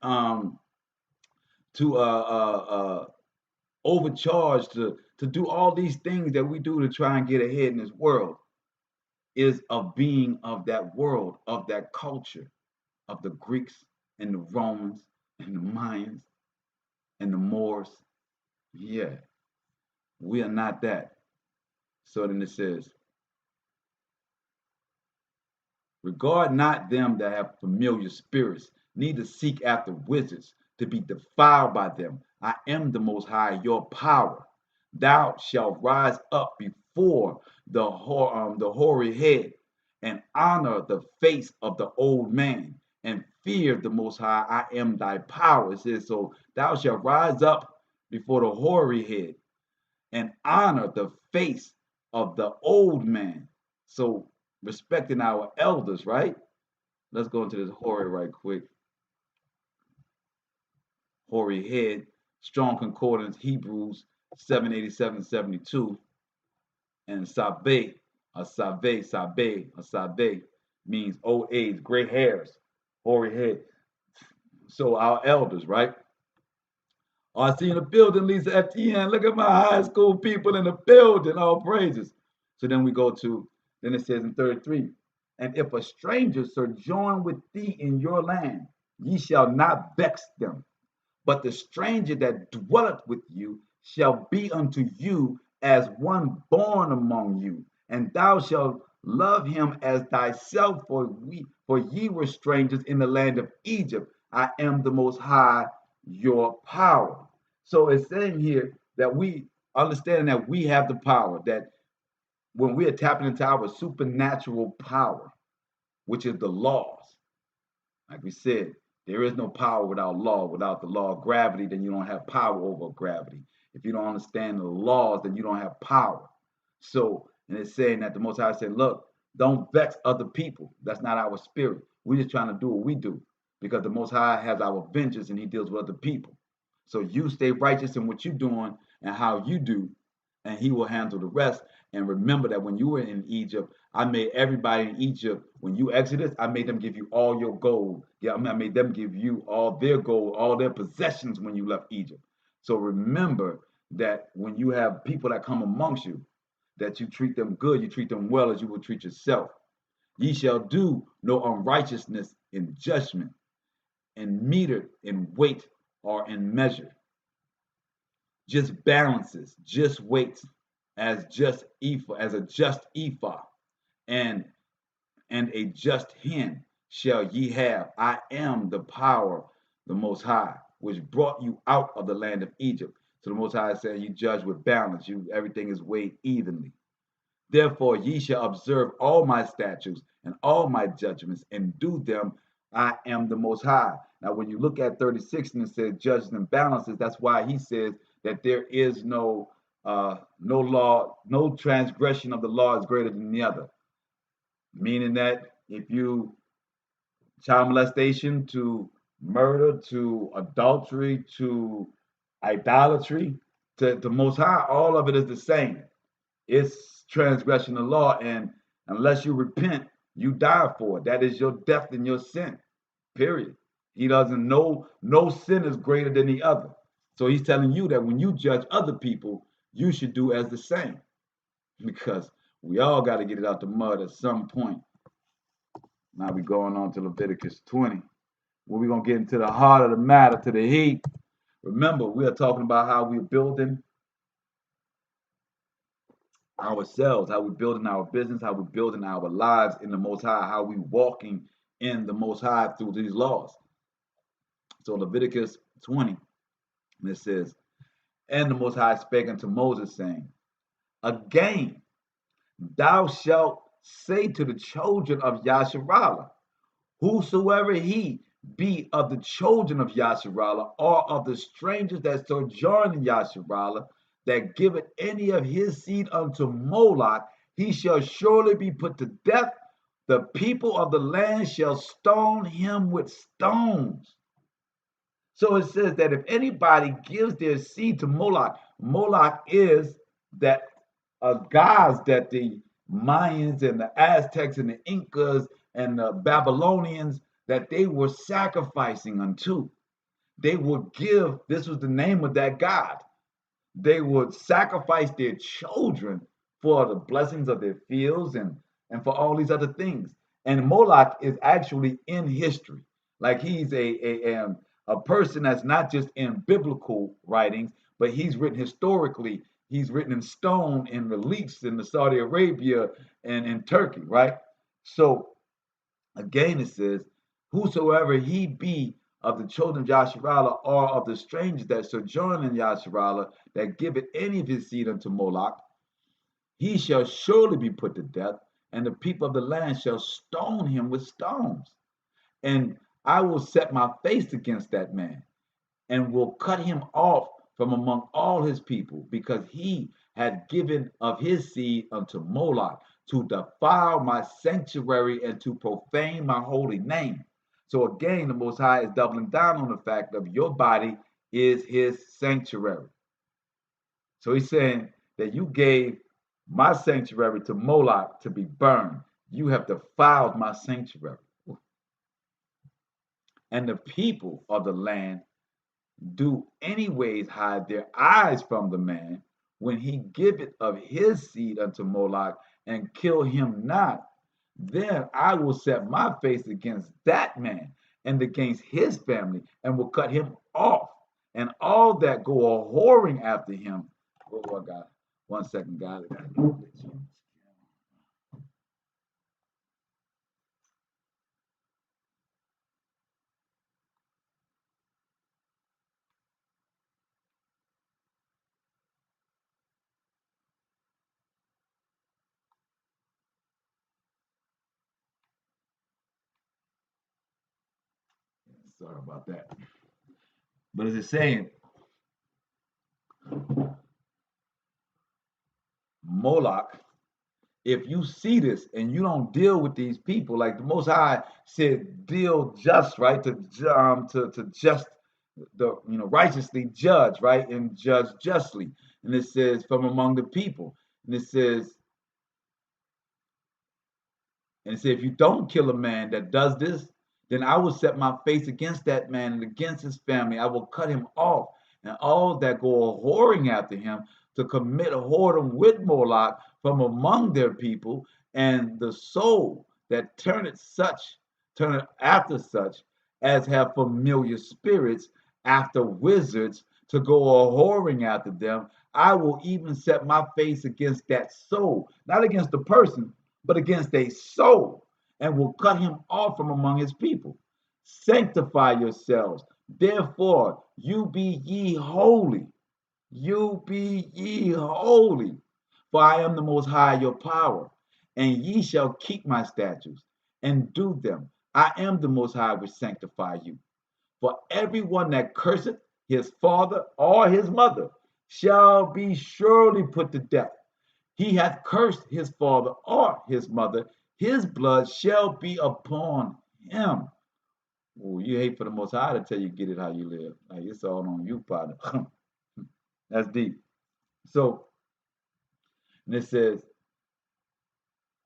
to overcharge, to do all these things that we do to try and get ahead in this world, is a being of that world, of that culture, of the Greeks and the Romans and the Mayans and the Moors. Yeah, we are not that. So then it says, regard not them that have familiar spirits, neither seek after wizards to be defiled by them. I am the Most High, your power. Thou shalt rise up before the hoary head, and honor the face of the old man, and fear the Most High. I am thy power. It says, so thou shalt rise up before the hoary head, and honor the face of the old man. So respecting our elders, right? Let's go into this hoary right quick. Hoary head, strong concordance, Hebrews 787-72, and sabe, sabe means old age, gray hairs, hoary head. So our elders, right? Oh, I see you in the building, Lisa FTN. Look at my high school people in the building. All praises. So then we go to, then it says in 33, and if a stranger sojourn with thee in your land, ye shall not vex them. But the stranger that dwelleth with you shall be unto you as one born among you, and thou shalt love him as thyself, for ye were strangers in the land of Egypt. I am the Most High, your power. So it's saying here that we understand that we have the power, that when we are tapping into our supernatural power, which is the laws, like we said, there is no power without law. Without the law of gravity, then you don't have power over gravity. If you don't understand the laws, then you don't have power. So, and it's saying that the Most High said, look, don't vex other people. That's not our spirit. We're just trying to do what we do, because the Most High has our vengeance and he deals with other people. So you stay righteous in what you're doing and how you do, and he will handle the rest. And remember that when you were in Egypt, I made everybody in Egypt, when you exodus, I made them give you all your gold. Yeah, I made them give you all their gold, all their possessions when you left Egypt. So remember that when you have people that come amongst you, that you treat them good, you treat them well as you would treat yourself. Ye shall do no unrighteousness in judgment, in meter, in weight, or in measure. Just balances, just weights, as just ephah, as a just ephah, and a just hin shall ye have. I am the power, the Most High, which brought you out of the land of Egypt. So the Most High is saying you judge with balance. Everything is weighed evenly. Therefore ye shall observe all my statutes and all my judgments and do them. I am the Most High. Now, when you look at 36 and it says judges and balances, that's why he says that there is no law, no transgression of the law is greater than the other. Meaning that if you child molestation to murder to adultery to idolatry to the Most High, all of it is the same. It's transgression of law, and unless you repent, you die for it. That is your death and your sin. Period. He doesn't know, no sin is greater than the other. So he's telling you that when you judge other people, you should do as the same, because we all got to get it out the mud at some point. Now we're going on to Leviticus 20, where we're going to get into the heart of the matter, to the heat. Remember, we are talking about how we're building ourselves, how we're building our business, how we're building our lives in the Most High, how we're walking in the Most High through these laws. So Leviticus 20, and it says, and the Most High spake unto Moses, saying, again, thou shalt say to the children of Yasharale, whosoever he be of the children of Yasharale, or of the strangers that sojourn in Yasharale, that giveth any of his seed unto Moloch, he shall surely be put to death, The people of the land shall stone him with stones. So it says that if anybody gives their seed to Moloch, Moloch is that gods that the Mayans and the Aztecs and the Incas and the Babylonians that they were sacrificing unto. They would give, this was the name of that god. They would sacrifice their children for the blessings of their fields and for all these other things. And Moloch is actually in history. Like he's a person that's not just in biblical writings, but he's written historically. He's written in stone, in reliefs in the Saudi Arabia and in Turkey, right? So again, it says, whosoever he be of the children of Yasharale or of the strangers that sojourn in Yasharale, that giveth any of his seed unto Moloch, he shall surely be put to death, and the people of the land shall stone him with stones. And I will set my face against that man, and will cut him off from among all his people, because he had given of his seed unto Moloch to defile my sanctuary and to profane my holy name. So again, the Most High is doubling down on the fact of your body is his sanctuary. So he's saying that you gave my sanctuary to Moloch to be burned. You have defiled my sanctuary. And the people of the land do anyways hide their eyes from the man when he giveth of his seed unto Moloch, and kill him not. Then I will set my face against that man and against his family, and will cut him off, and all that go a whoring after him. Oh, I got 1 second, guys. I gotta get this. Sorry about that. But as it's saying, Moloch, if you see this and you don't deal with these people, like the Most High said, deal just, right? To just the righteously judge, right? And judge justly. And it says from among the people. And it says, if you don't kill a man that does this, then I will set my face against that man and against his family. I will cut him off, and all that go a whoring after him to commit a whoredom with Moloch from among their people, and the soul that turneth after such as have familiar spirits after wizards to go a whoring after them. I will even set my face against that soul, not against the person, but against a soul, and will cut him off from among his people. Sanctify yourselves, therefore you be ye holy. You be ye holy, for I am the Most High your power, and ye shall keep my statutes and do them. I am the Most High which sanctify you. For everyone that curseth his father or his mother shall be surely put to death. He hath cursed his father or his mother, his blood shall be upon him. Oh, you hate for the Most High to tell you get it how you live. Like, it's all on you, partner. That's deep. So, and it says,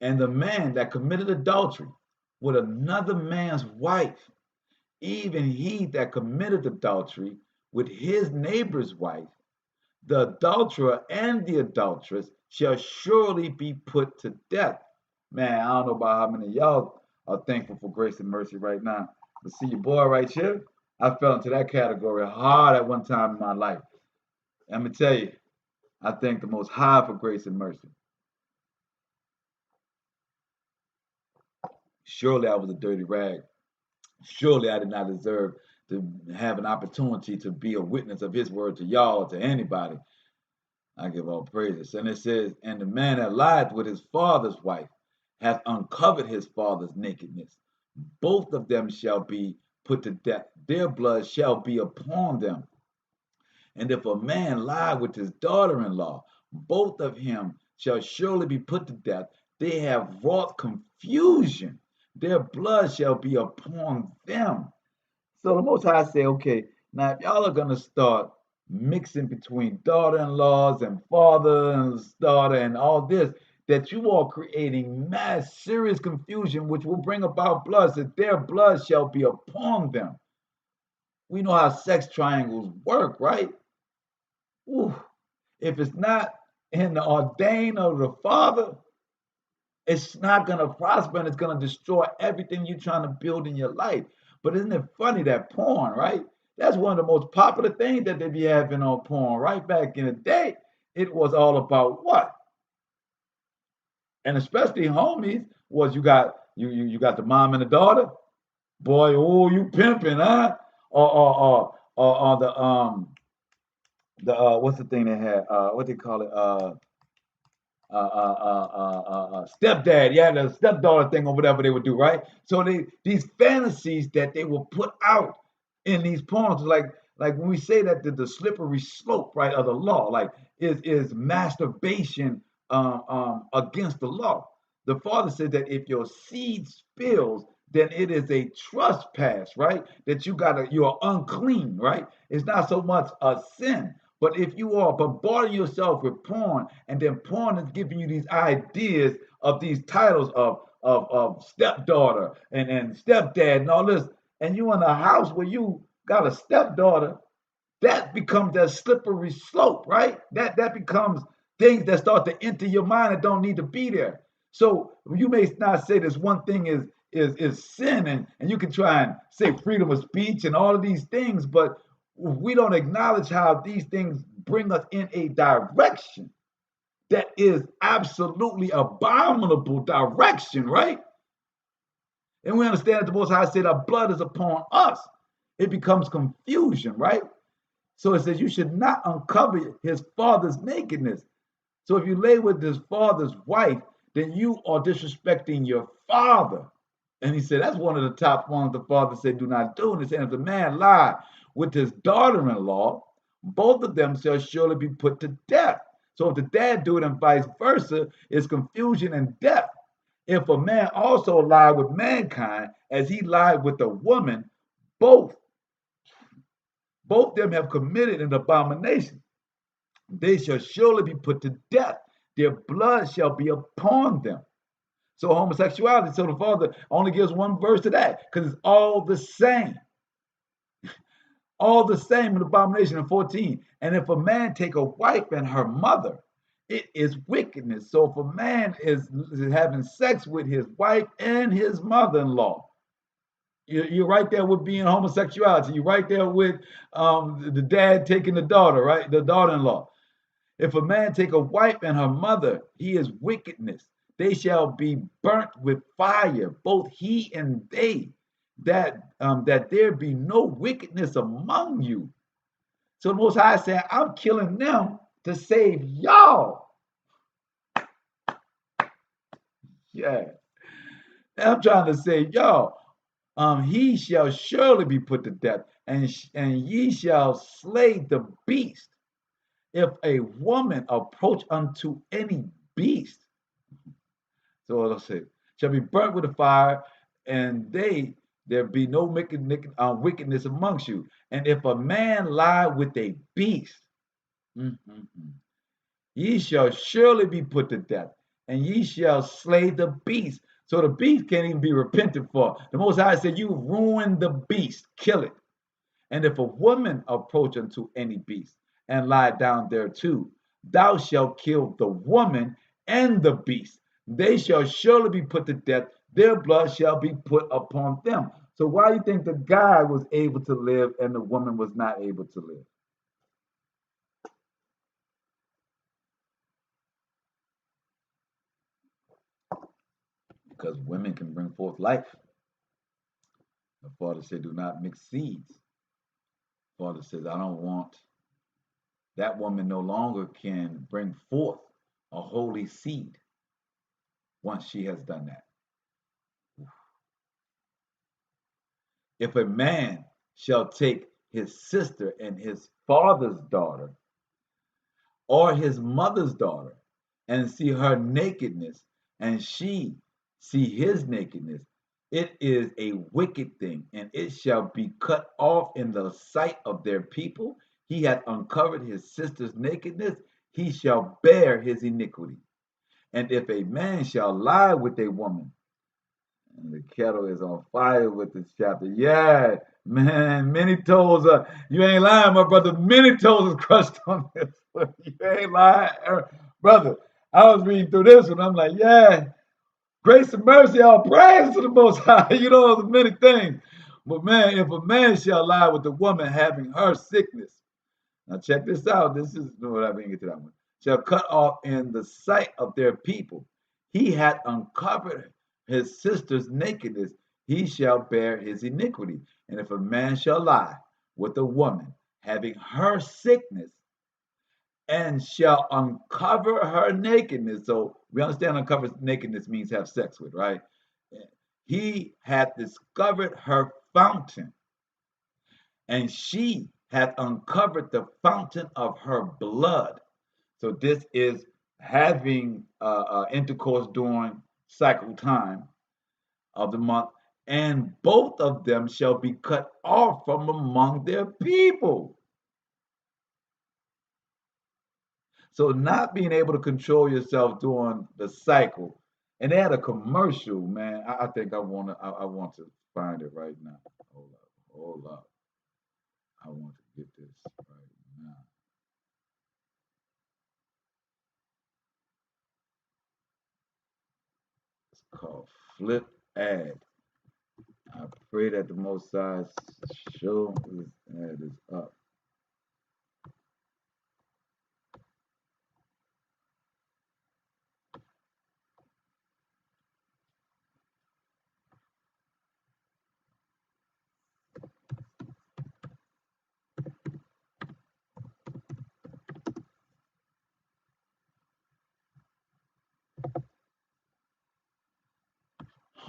and the man that committed adultery with another man's wife, even he that committed adultery with his neighbor's wife, the adulterer and the adulteress shall surely be put to death. Man, I don't know about how many of y'all are thankful for grace and mercy right now. But see your boy right here, I fell into that category hard at one time in my life. I'm going to tell you, I thank the Most High for grace and mercy. Surely I was a dirty rag. Surely I did not deserve to have an opportunity to be a witness of his word to y'all or to anybody. I give all praises. And it says, and the man that lied with his father's wife hath uncovered his father's nakedness. Both of them shall be put to death. Their blood shall be upon them. And if a man lie with his daughter-in-law, both of him shall surely be put to death. they have wrought confusion. Their blood shall be upon them. So the Most High say, okay, now if y'all are going to start mixing between daughter-in-laws and father and daughter and all this, that you are creating mass serious confusion, which will bring about blood, that their blood shall be upon them. We know how sex triangles work, right? Ooh. If it's not in the ordain of the Father, it's not going to prosper and it's going to destroy everything you're trying to build in your life. But isn't it funny that porn, right? That's one of the most popular things that they be having on porn. Right back in the day, it was all about what? And especially homies, was you got the mom and the daughter. Boy, oh, you pimping, huh? Or the what's the thing they had? What they call it? Stepdad, yeah, the stepdaughter thing or whatever they would do, right? So these fantasies that they will put out in these poems, like when we say that the slippery slope, right, of the law, like is masturbation against the law. The Father said that if your seed spills, then it is a trespass, right? That you're unclean, right? It's not so much a sin. But if you are bombarding yourself with porn, and then porn is giving you these ideas of these titles of stepdaughter and stepdad and all this, and you in a house where you got a stepdaughter, that becomes that slippery slope, right? That becomes things that start to enter your mind that don't need to be there. So you may not say this one thing is sin, and you can try and say freedom of speech and all of these things, but we don't acknowledge how these things bring us in a direction that is absolutely abominable direction, right? And we understand that the Most High said our blood is upon us. It becomes confusion, right? So it says you should not uncover his father's nakedness. So if you lay with his father's wife, then you are disrespecting your father. And he said that's one of the top ones the Father said do not do. And he said if the man lie with his daughter-in-law, both of them shall surely be put to death. So if the dad do it and vice versa, it's confusion and death. If a man also lie with mankind as he lied with a woman, both them have committed an abomination. They shall surely be put to death. Their blood shall be upon them. So homosexuality, so the Father only gives one verse to that because it's all the same. All the same in abomination in 14. And if a man take a wife and her mother, it is wickedness. So if a man is having sex with his wife and his mother-in-law, you're right there with being homosexuality. You're right there with the dad taking the daughter, right? The daughter-in-law. If a man take a wife and her mother, he is wickedness. They shall be burnt with fire, both he and they, that there be no wickedness among you. So the Most High said, I'm killing them to save y'all. Yeah. I'm trying to save y'all. He shall surely be put to death, and ye shall slay the beast. If a woman approach unto any beast, so let's say, shall be burnt with the fire, and there be no wickedness amongst you. And if a man lie with a beast, ye shall surely be put to death, and ye shall slay the beast. So the beast can't even be repented for. The Most High said, you ruin the beast, kill it. And if a woman approach unto any beast and lie down thereto, thou shalt kill the woman and the beast. They shall surely be put to death. Their blood shall be put upon them. So why do you think the guy was able to live and the woman was not able to live? Because women can bring forth life. The Father said, do not mix seeds. The Father says, I don't want that woman no longer can bring forth a holy seed once she has done that. If a man shall take his sister and his father's daughter or his mother's daughter and see her nakedness, and she see his nakedness, it is a wicked thing, and it shall be cut off in the sight of their people. He hath uncovered his sister's nakedness, he shall bear his iniquity. And if a man shall lie with a woman, and the kettle is on fire with this chapter. Yeah, man, many toes. You ain't lying, my brother. Many toes is crushed on this one. You ain't lying, brother. I was reading through this one. I'm like, yeah, grace and mercy, all praise to the Most High. You know, there's many things. But man, if a man shall lie with a woman having her sickness, now check this out. This is what I didn't get to that one. Shall cut off in the sight of their people. He hath uncovered his sister's nakedness, he shall bear his iniquity. And if a man shall lie with a woman having her sickness, and shall uncover her nakedness. So we understand uncover nakedness means have sex with, right? He hath discovered her fountain, and she hath uncovered the fountain of her blood. So this is having intercourse during cycle time of the month, and both of them shall be cut off from among their people. So not being able to control yourself during the cycle, and they had a commercial, man. I think I want to find it right now. Hold up. I want to get this right now. It's called Flip Ad. I pray that the Most High show this ad is up.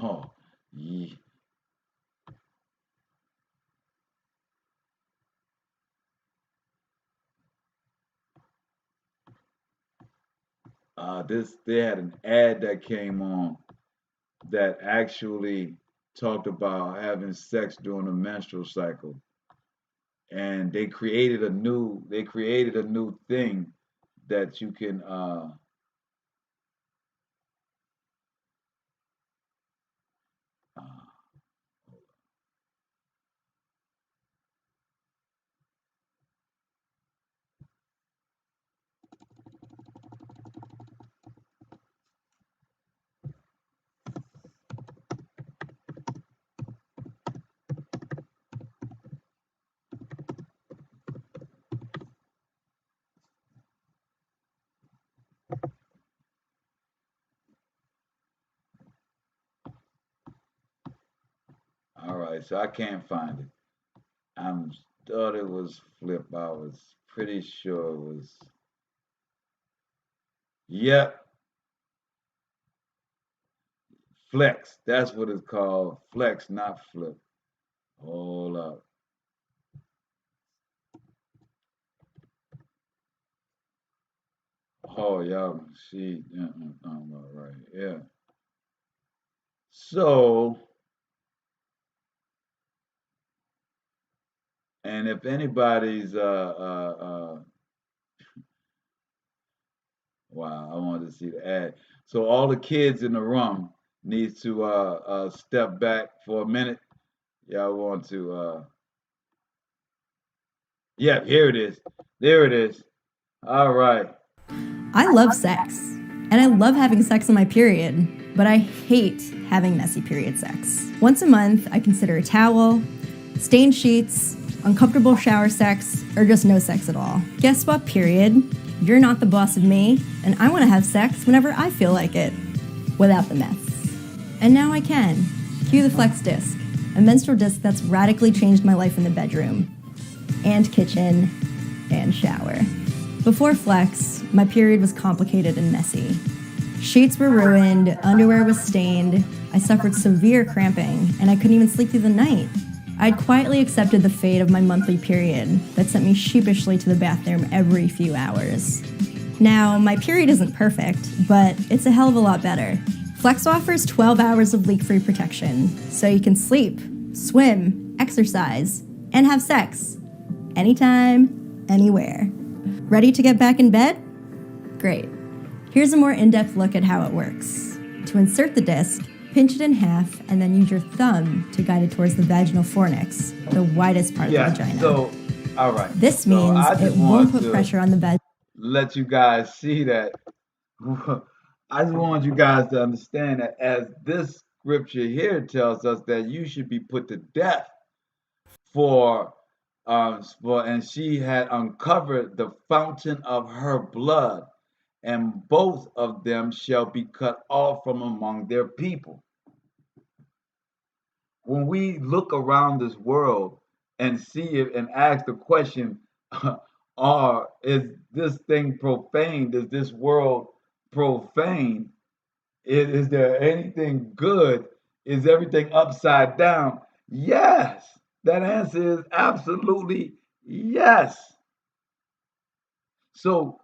Oh, yeah. They had an ad that came on that actually talked about having sex during the menstrual cycle, and they created a new thing that you can all right, so I can't find it. I thought it was Flip. I was pretty sure it was. Yep, Flex. That's what it's called. Flex, not Flip. Hold up. Oh, y'all see, right, yeah. So, and if anybody's wow, I wanted to see the ad. So all the kids in the room needs to step back for a minute. Y'all want to yeah, here it is. There it is. All right. I love sex, and I love having sex on my period, but I hate having messy period sex. Once a month, I consider a towel, stained sheets, uncomfortable shower sex, or just no sex at all. Guess what, period? You're not the boss of me, and I want to have sex whenever I feel like it, without the mess. And now I can. Cue the Flex Disc, a menstrual disc that's radically changed my life in the bedroom, and kitchen, and shower. Before Flex, my period was complicated and messy. Sheets were ruined, underwear was stained, I suffered severe cramping, and I couldn't even sleep through the night. I'd quietly accepted the fate of my monthly period that sent me sheepishly to the bathroom every few hours. Now, my period isn't perfect, but it's a hell of a lot better. Flex offers 12 hours of leak-free protection, so you can sleep, swim, exercise, and have sex anytime, anywhere. Ready to get back in bed? Great. Here's a more in-depth look at how it works. To insert the disc, pinch it in half and then use your thumb to guide it towards the vaginal fornix, the widest part of the vagina. So, all right. This means it won't put pressure on the vagina. Let you guys see that. I just want you guys to understand that as this scripture here tells us that you should be put to death and she had uncovered the fountain of her blood, and both of them shall be cut off from among their people. When we look around this world and see it and ask the question, is this thing profaned? Is this world profane? Is there anything good? Is everything upside down? Yes. That answer is absolutely yes. So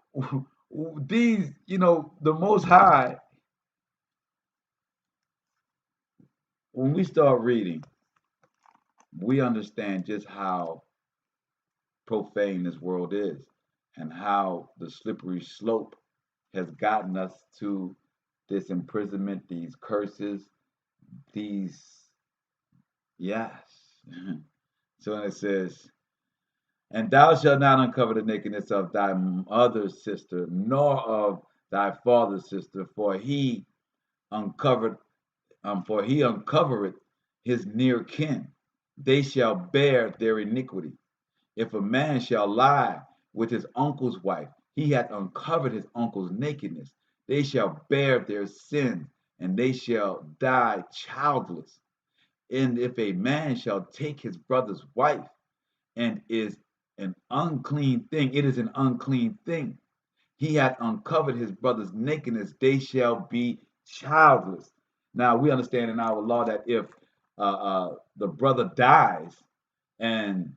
these, the Most High, when we start reading, we understand just how profane this world is and how the slippery slope has gotten us to this imprisonment, these curses, yes. So it says, and thou shalt not uncover the nakedness of thy mother's sister, nor of thy father's sister, for he uncovereth his near kin. They shall bear their iniquity. If a man shall lie with his uncle's wife, he hath uncovered his uncle's nakedness. They shall bear their sins, and they shall die childless. And if a man shall take his brother's wife, and is an unclean thing, it is an unclean thing. He hath uncovered his brother's nakedness, they shall be childless. Now, we understand in our law that if the brother dies and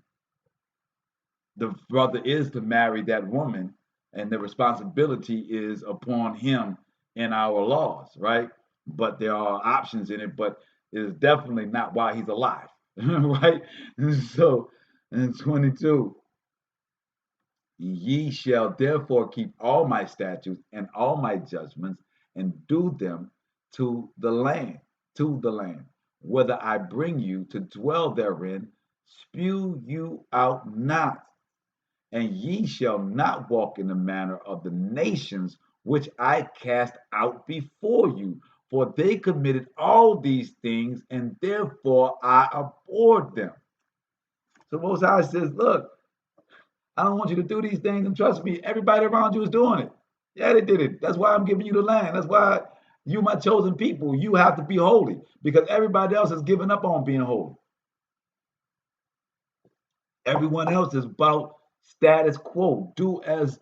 the brother is to marry that woman, and the responsibility is upon him in our laws, right? But there are options in it, but it is definitely not while he's alive, right? So in 22, ye shall therefore keep all my statutes and all my judgments and do them to the land, whether I bring you to dwell therein, spew you out not. And ye shall not walk in the manner of the nations which I cast out before you, for they committed all these things, and therefore I abhorred them. So Most High says, look, I don't want you to do these things, and trust me, everybody around you is doing it. Yeah, they did it. That's why I'm giving you the land. That's why you, my chosen people, you have to be holy, because everybody else has given up on being holy. Everyone else is about status quo. Do as,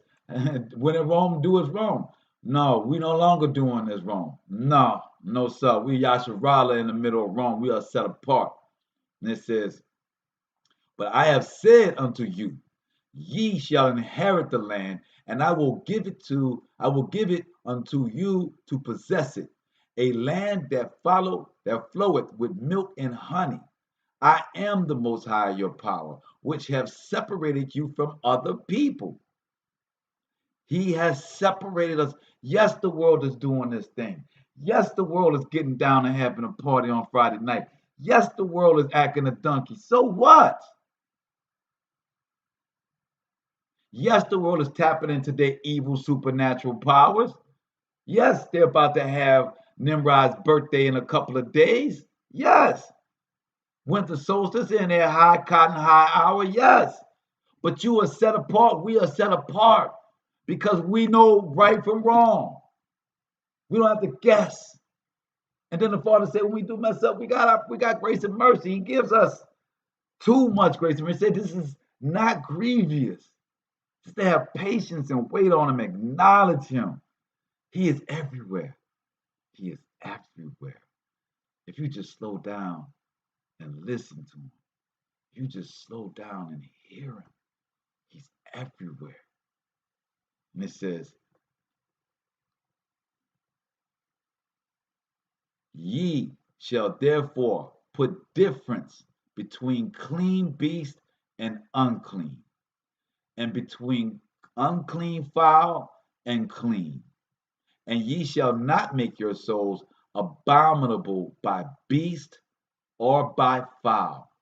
when in Rome, do as Rome. No, we no longer doing as Rome. No, sir. We Yasharale in the middle of Rome. We are set apart. And it says, but I have said unto you, ye shall inherit the land, and I will give it unto you to possess it, a land that floweth with milk and honey. I am the Most High, your power, which have separated you from other people. He has separated us. Yes, the world is doing this thing. Yes, the world is getting down and having a party on Friday night. Yes, the world is acting a donkey. So what? Yes, the world is tapping into their evil supernatural powers. Yes, they're about to have Nimrod's birthday in a couple of days. Yes. Winter solstice in their high cotton high hour. Yes. But you are set apart. We are set apart because we know right from wrong. We don't have to guess. And then the Father said, when we do mess up, we got grace and mercy. He gives us too much grace and mercy. He said, this is not grievous. Just to have patience and wait on him, acknowledge him. He is everywhere. He is everywhere. If you just slow down and listen to him, you just slow down and hear him. He's everywhere. And it says, Ye shall therefore put difference between clean beast and unclean, and between unclean fowl and clean. And ye shall not make your souls abominable by beast or by fowl,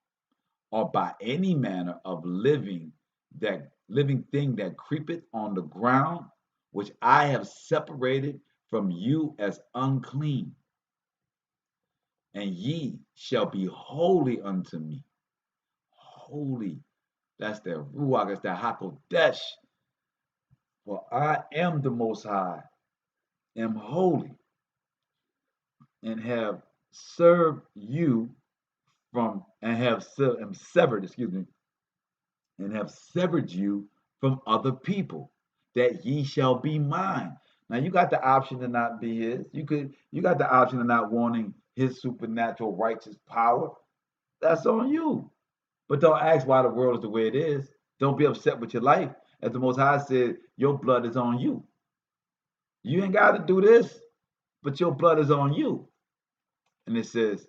or by any manner of living thing that creepeth on the ground, which I have separated from you as unclean. And ye shall be holy unto me. Holy. That's the Ruach, that's the Hakodesh. For I am the Most High, am holy, and have served you from, and have severed you from other people, that ye shall be mine. Now you got the option to not be his. You got the option of not wanting his supernatural righteous power. That's on you. But don't ask why the world is the way it is. Don't be upset with your life. As the Most High said, your blood is on you. You ain't got to do this, but your blood is on you. And it says,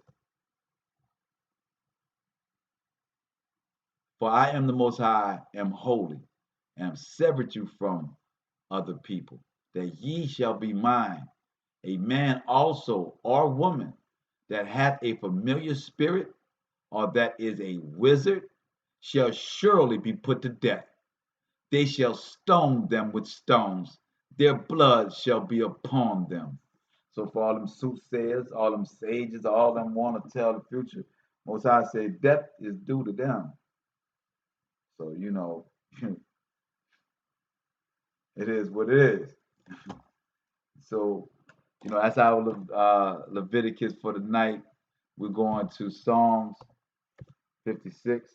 for I am the Most High, am holy, and have severed you from other people, that ye shall be mine. A man also or woman that hath a familiar spirit, or that is a wizard, shall surely be put to death. They shall stone them with stones. Their blood shall be upon them. So for all them soothsayers, all them sages, all them want to tell the future, Most High say death is due to them. So, it is what it is. So, that's our Leviticus for the night. We're going to Psalms 56.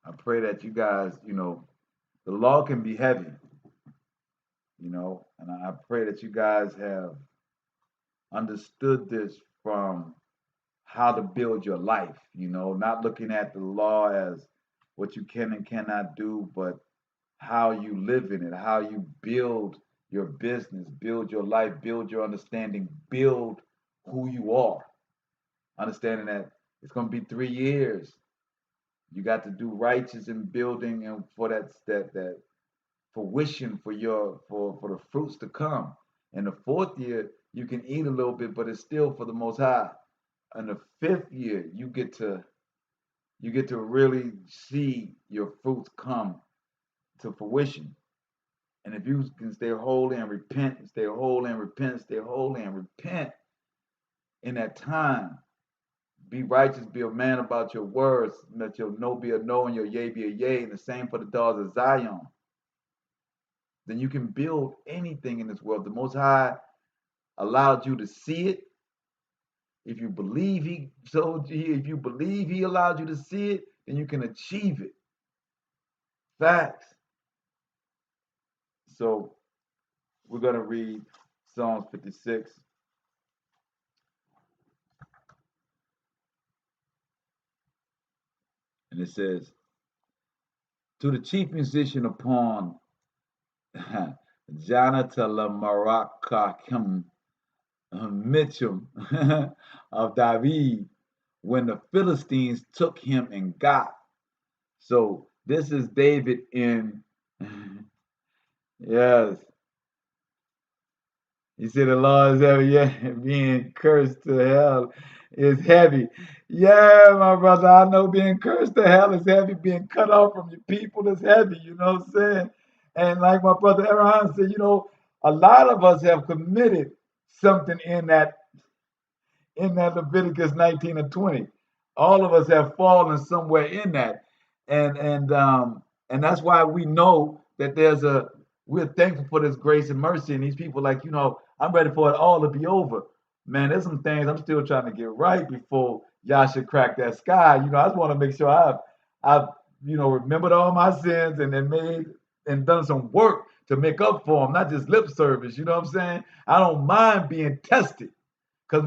I pray that you guys, the law can be heavy, and I pray that you guys have understood this from how to build your life, not looking at the law as what you can and cannot do, but how you live in it, how you build your business, build your life, build your understanding, build who you are. Understanding that it's going to be 3 years. You got to do righteous in building, and for that fruition for the fruits to come. In the 4th year, you can eat a little bit, but it's still for the Most High. In the 5th year, you get to really see your fruits come to fruition. And if you can stay holy and repent, stay holy and repent, stay holy and repent in that time, be righteous, be a man about your words, let your no be a no and your yea be a yea, and the same for the daughters of Zion. Then you can build anything in this world. The Most High allowed you to see it. If you believe He allowed you to see it, then you can achieve it. Facts. So we're going to read Psalms 56. And it says, to the chief musician upon Janatalamarakakim Mitchum of David, when the Philistines took him and got. So this is David in, yes. He said the law is heavy, being cursed to hell is heavy. Yeah, my brother, I know being cursed to hell is heavy. Being cut off from your people is heavy, you know what I'm saying? And like my brother Avraham said, a lot of us have committed something in that Leviticus 19 and 20. All of us have fallen somewhere in that. And that's why we know that we're thankful for this grace and mercy. And these people I'm ready for it all to be over. Man, there's some things I'm still trying to get right before y'all should crack that sky. I just want to make sure I've remembered all my sins and then made and done some work to make up for them, not just lip service. You know what I'm saying? I don't mind being tested, because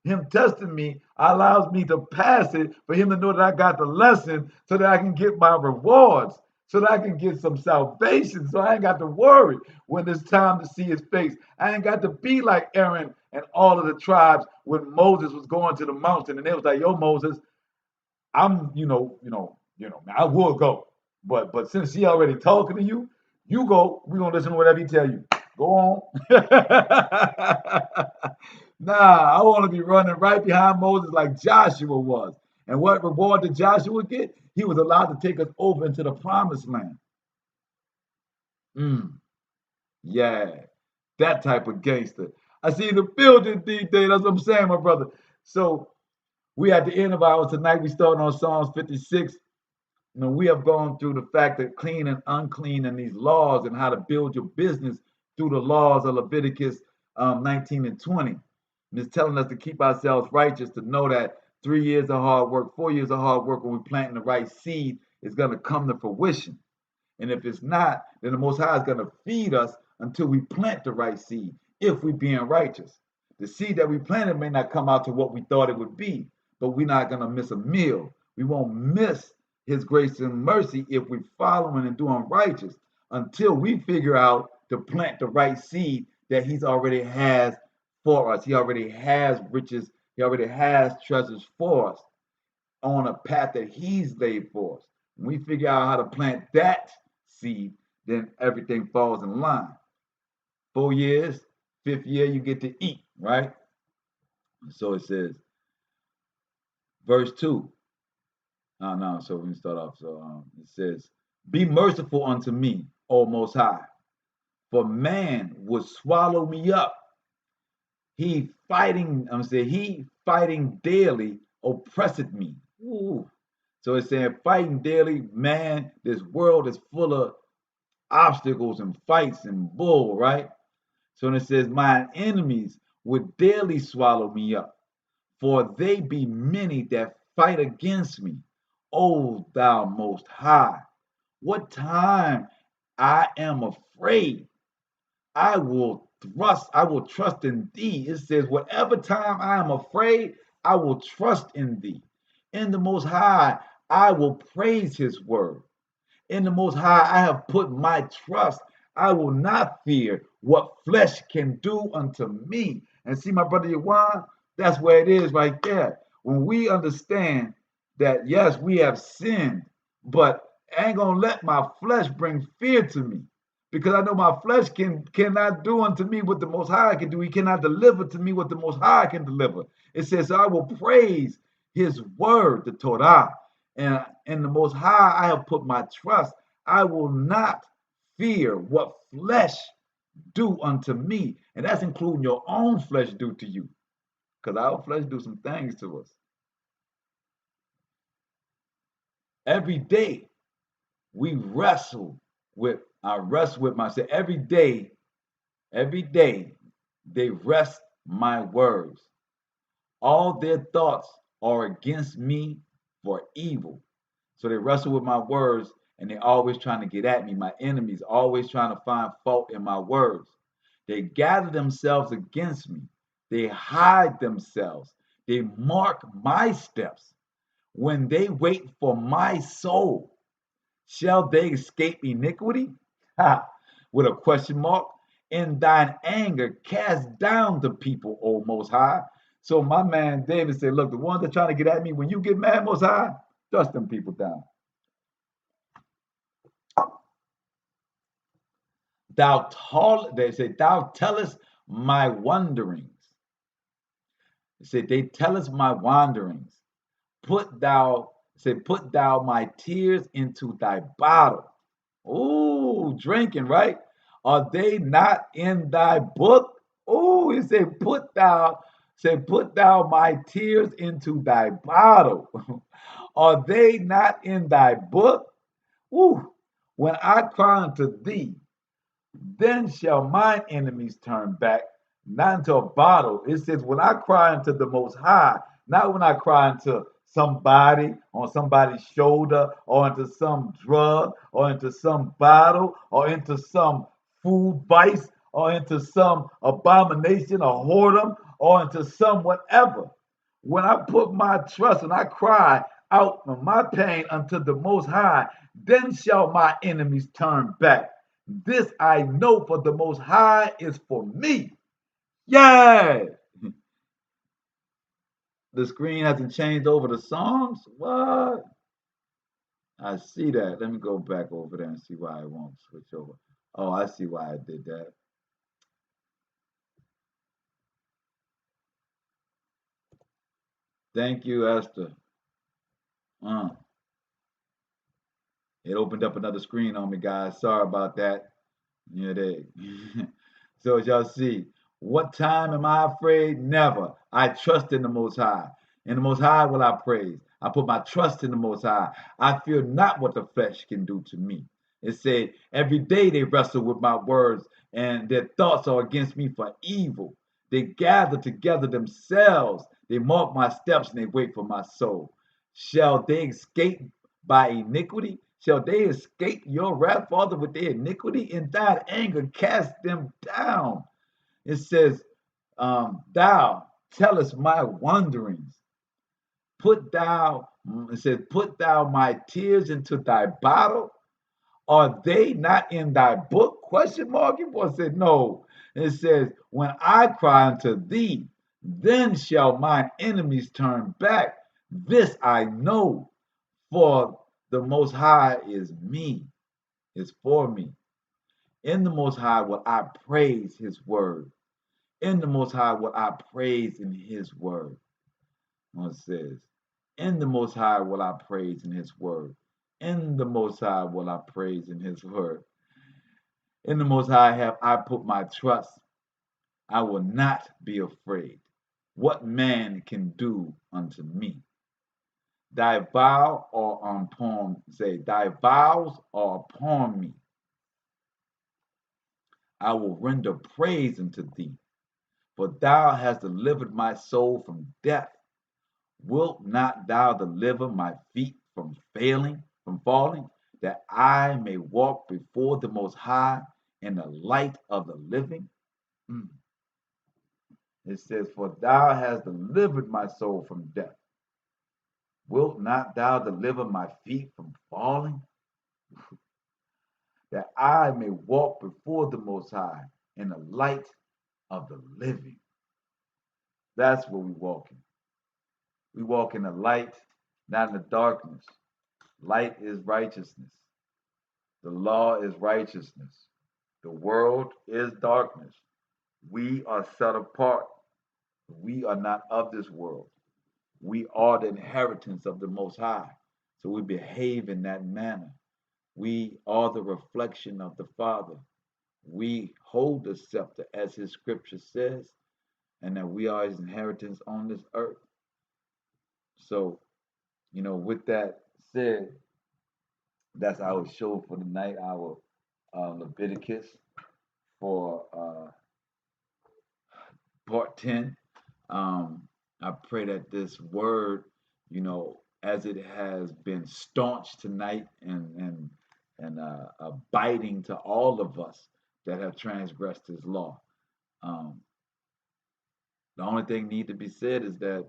him testing me allows me to pass it, for him to know that I got the lesson, so that I can get my rewards, so that I can get some salvation, so I ain't got to worry when it's time to see his face. I ain't got to be like Aaron and all of the tribes when Moses was going to the mountain, and they was like, yo, Moses, I'm, I will go. But since he already talking to you, you go. We're gonna listen to whatever he tell you. Go on. Nah, I want to be running right behind Moses like Joshua was. And what reward did Joshua get? He was allowed to take us over into the promised land. Yeah, that type of gangster. I see the building these days. That's what I'm saying, my brother. So we at the end of ours tonight. We starting on Psalms 56. We have gone through the fact that clean and unclean and these laws and how to build your business through the laws of Leviticus 19 and 20. And it's telling us to keep ourselves righteous, to know that 3 years of hard work, 4 years of hard work when we're planting the right seed is going to come to fruition. And if it's not, then the Most High is going to feed us until we plant the right seed, if we're being righteous. The seed that we planted may not come out to what we thought it would be, but we're not going to miss a meal. We won't miss his grace and mercy if we're following and doing righteous, until we figure out to plant the right seed that he's already has for us. He already has riches. He already has treasures for us on a path that he's laid for us. When we figure out how to plant that seed, then everything falls in line. 4 years, 5th year, you get to eat, right? So it says, verse 2. So we start off. So it says, be merciful unto me, O Most High, for man would swallow me up. He fighting daily oppressed me. Ooh. So it's saying fighting daily, man, this world is full of obstacles and fights and bull, right? So when it says, mine enemies would daily swallow me up, for they be many that fight against me. O thou Most High, what time I am afraid, I will trust in thee. It says, whatever time I am afraid, I will trust in thee. In the Most High, I will praise his word. In the Most High, I have put my trust. I will not fear what flesh can do unto me. And see, my brother Yawan, that's where it is right there. When we understand that, yes, we have sinned, but I ain't going to let my flesh bring fear to me, because I know my flesh cannot do unto me what the Most High can do. He cannot deliver to me what the Most High can deliver. It says, I will praise his word, the Torah. And in the Most High, I have put my trust. I will not fear what flesh do unto me. And that's including your own flesh do to you, because our flesh do some things to us. Every day we wrestle with, I wrestle with myself. Every day they wrest my words. All their thoughts are against me for evil. So they wrestle with my words, and they're always trying to get at me. My enemies always trying to find fault in my words. They gather themselves against me. They hide themselves. They mark my steps. When they wait for my soul, shall they escape iniquity? With a question mark. In thine anger, cast down the people, O Most High. So my man David said, look, the ones that are trying to get at me, when you get mad, Most High, dust them people down. They say, thou tellest my wanderings. They say, they tell us my wanderings. Put thou my tears into thy bottle. Ooh, drinking, right? Are they not in thy book? Ooh, he said, put thou my tears into thy bottle. Are they not in thy book? Ooh, when I cry unto thee, then shall mine enemies turn back, not into a bottle. It says, when I cry unto the Most High, not when I cry unto somebody, on somebody's shoulder, or into some drug, or into some bottle, or into some food vice, or into some abomination or whoredom, or into some whatever. When I put my trust and I cry out of my pain unto the Most High, then shall my enemies turn back. This I know, for the Most High is for me. Yeah. The screen hasn't changed over the songs? What? I see that. Let me go back over there and see why it won't switch over. Oh, I see why I did that. Thank you, Esther. It opened up another screen on me, guys. Sorry about that. Yeah, they. So as y'all see, what time am I afraid? Never. I trust in the Most High. In the Most High will I praise. I put my trust in the Most High. I fear not what the flesh can do to me. It said, every day they wrestle with my words, and their thoughts are against me for evil. They gather together themselves. They mark my steps, and they wait for my soul. Shall they escape by iniquity? Shall they escape your wrath, Father, with their iniquity? In thine anger, cast them down. It says, thou tellest my wanderings. It says, put thou my tears into thy bottle. Are they not in thy book? Question mark. It said, no. It says, when I cry unto thee, then shall mine enemies turn back. This I know, for the Most High is me, is for me. In the Most High will I praise his word. In the Most High will I praise in his word. It says, in the Most High will I praise in his word. In the Most High will I praise in his word. In the Most High have I put my trust. I will not be afraid. What man can do unto me? Thy vow are upon, say, thy vows are upon me. I will render praise unto thee, for thou hast delivered my soul from death. Wilt not thou deliver my feet from falling, that I may walk before the Most High in the light of the living? It says, for thou hast delivered my soul from death. Wilt not thou deliver my feet from falling? That I may walk before the Most High in the light of the living. That's where we walk in. We walk in the light, not in the darkness. Light is righteousness. The law is righteousness. The world is darkness. We are set apart. We are not of this world. We are the inheritance of the Most High. So we behave in that manner. We are the reflection of the Father. We hold the scepter, as his scripture says, and that we are his inheritance on this earth. So, with that said, that's our show for tonight, our Leviticus for part 10. I pray that this word, as it has been staunch tonight and abiding to all of us that have transgressed his law. The only thing need to be said is that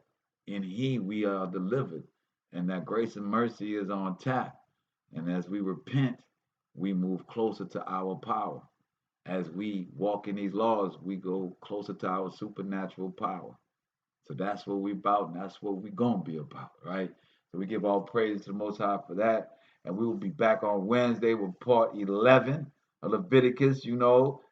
in he we are delivered, and that grace and mercy is on tap. And as we repent, we move closer to our power. As we walk in these laws, we go closer to our supernatural power. So that's what we about, and that's what we're going to be about, right? So we give all praise to the Most High for that. And we will be back on Wednesday with part 11 of Leviticus.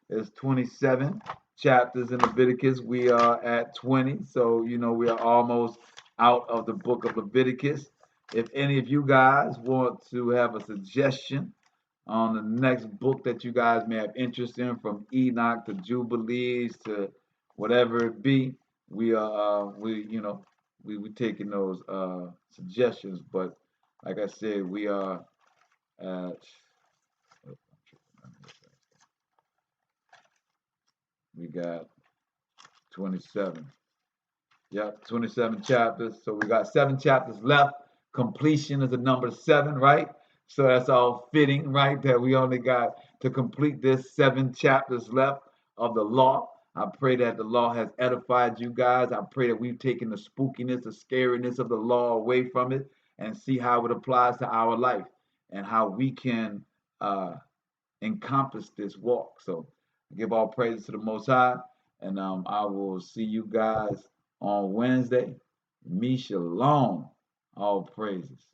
There's 27 chapters in Leviticus. We are at 20. So, we are almost out of the book of Leviticus. If any of you guys want to have a suggestion on the next book that you guys may have interest in, from Enoch to Jubilees to whatever it be, we taking those suggestions. But like I said, we are at we got 27. Yep, 27 chapters. So we got 7 chapters left. Completion is the number 7, right? So that's all fitting, right? That we only got to complete this 7 chapters left of the law. I pray that the law has edified you guys. I pray that we've taken the spookiness, the scariness of the law away from it and see how it applies to our life and how we can encompass this walk. So I give all praises to the Most High, and I will see you guys on Wednesday. Me shalom. All praises.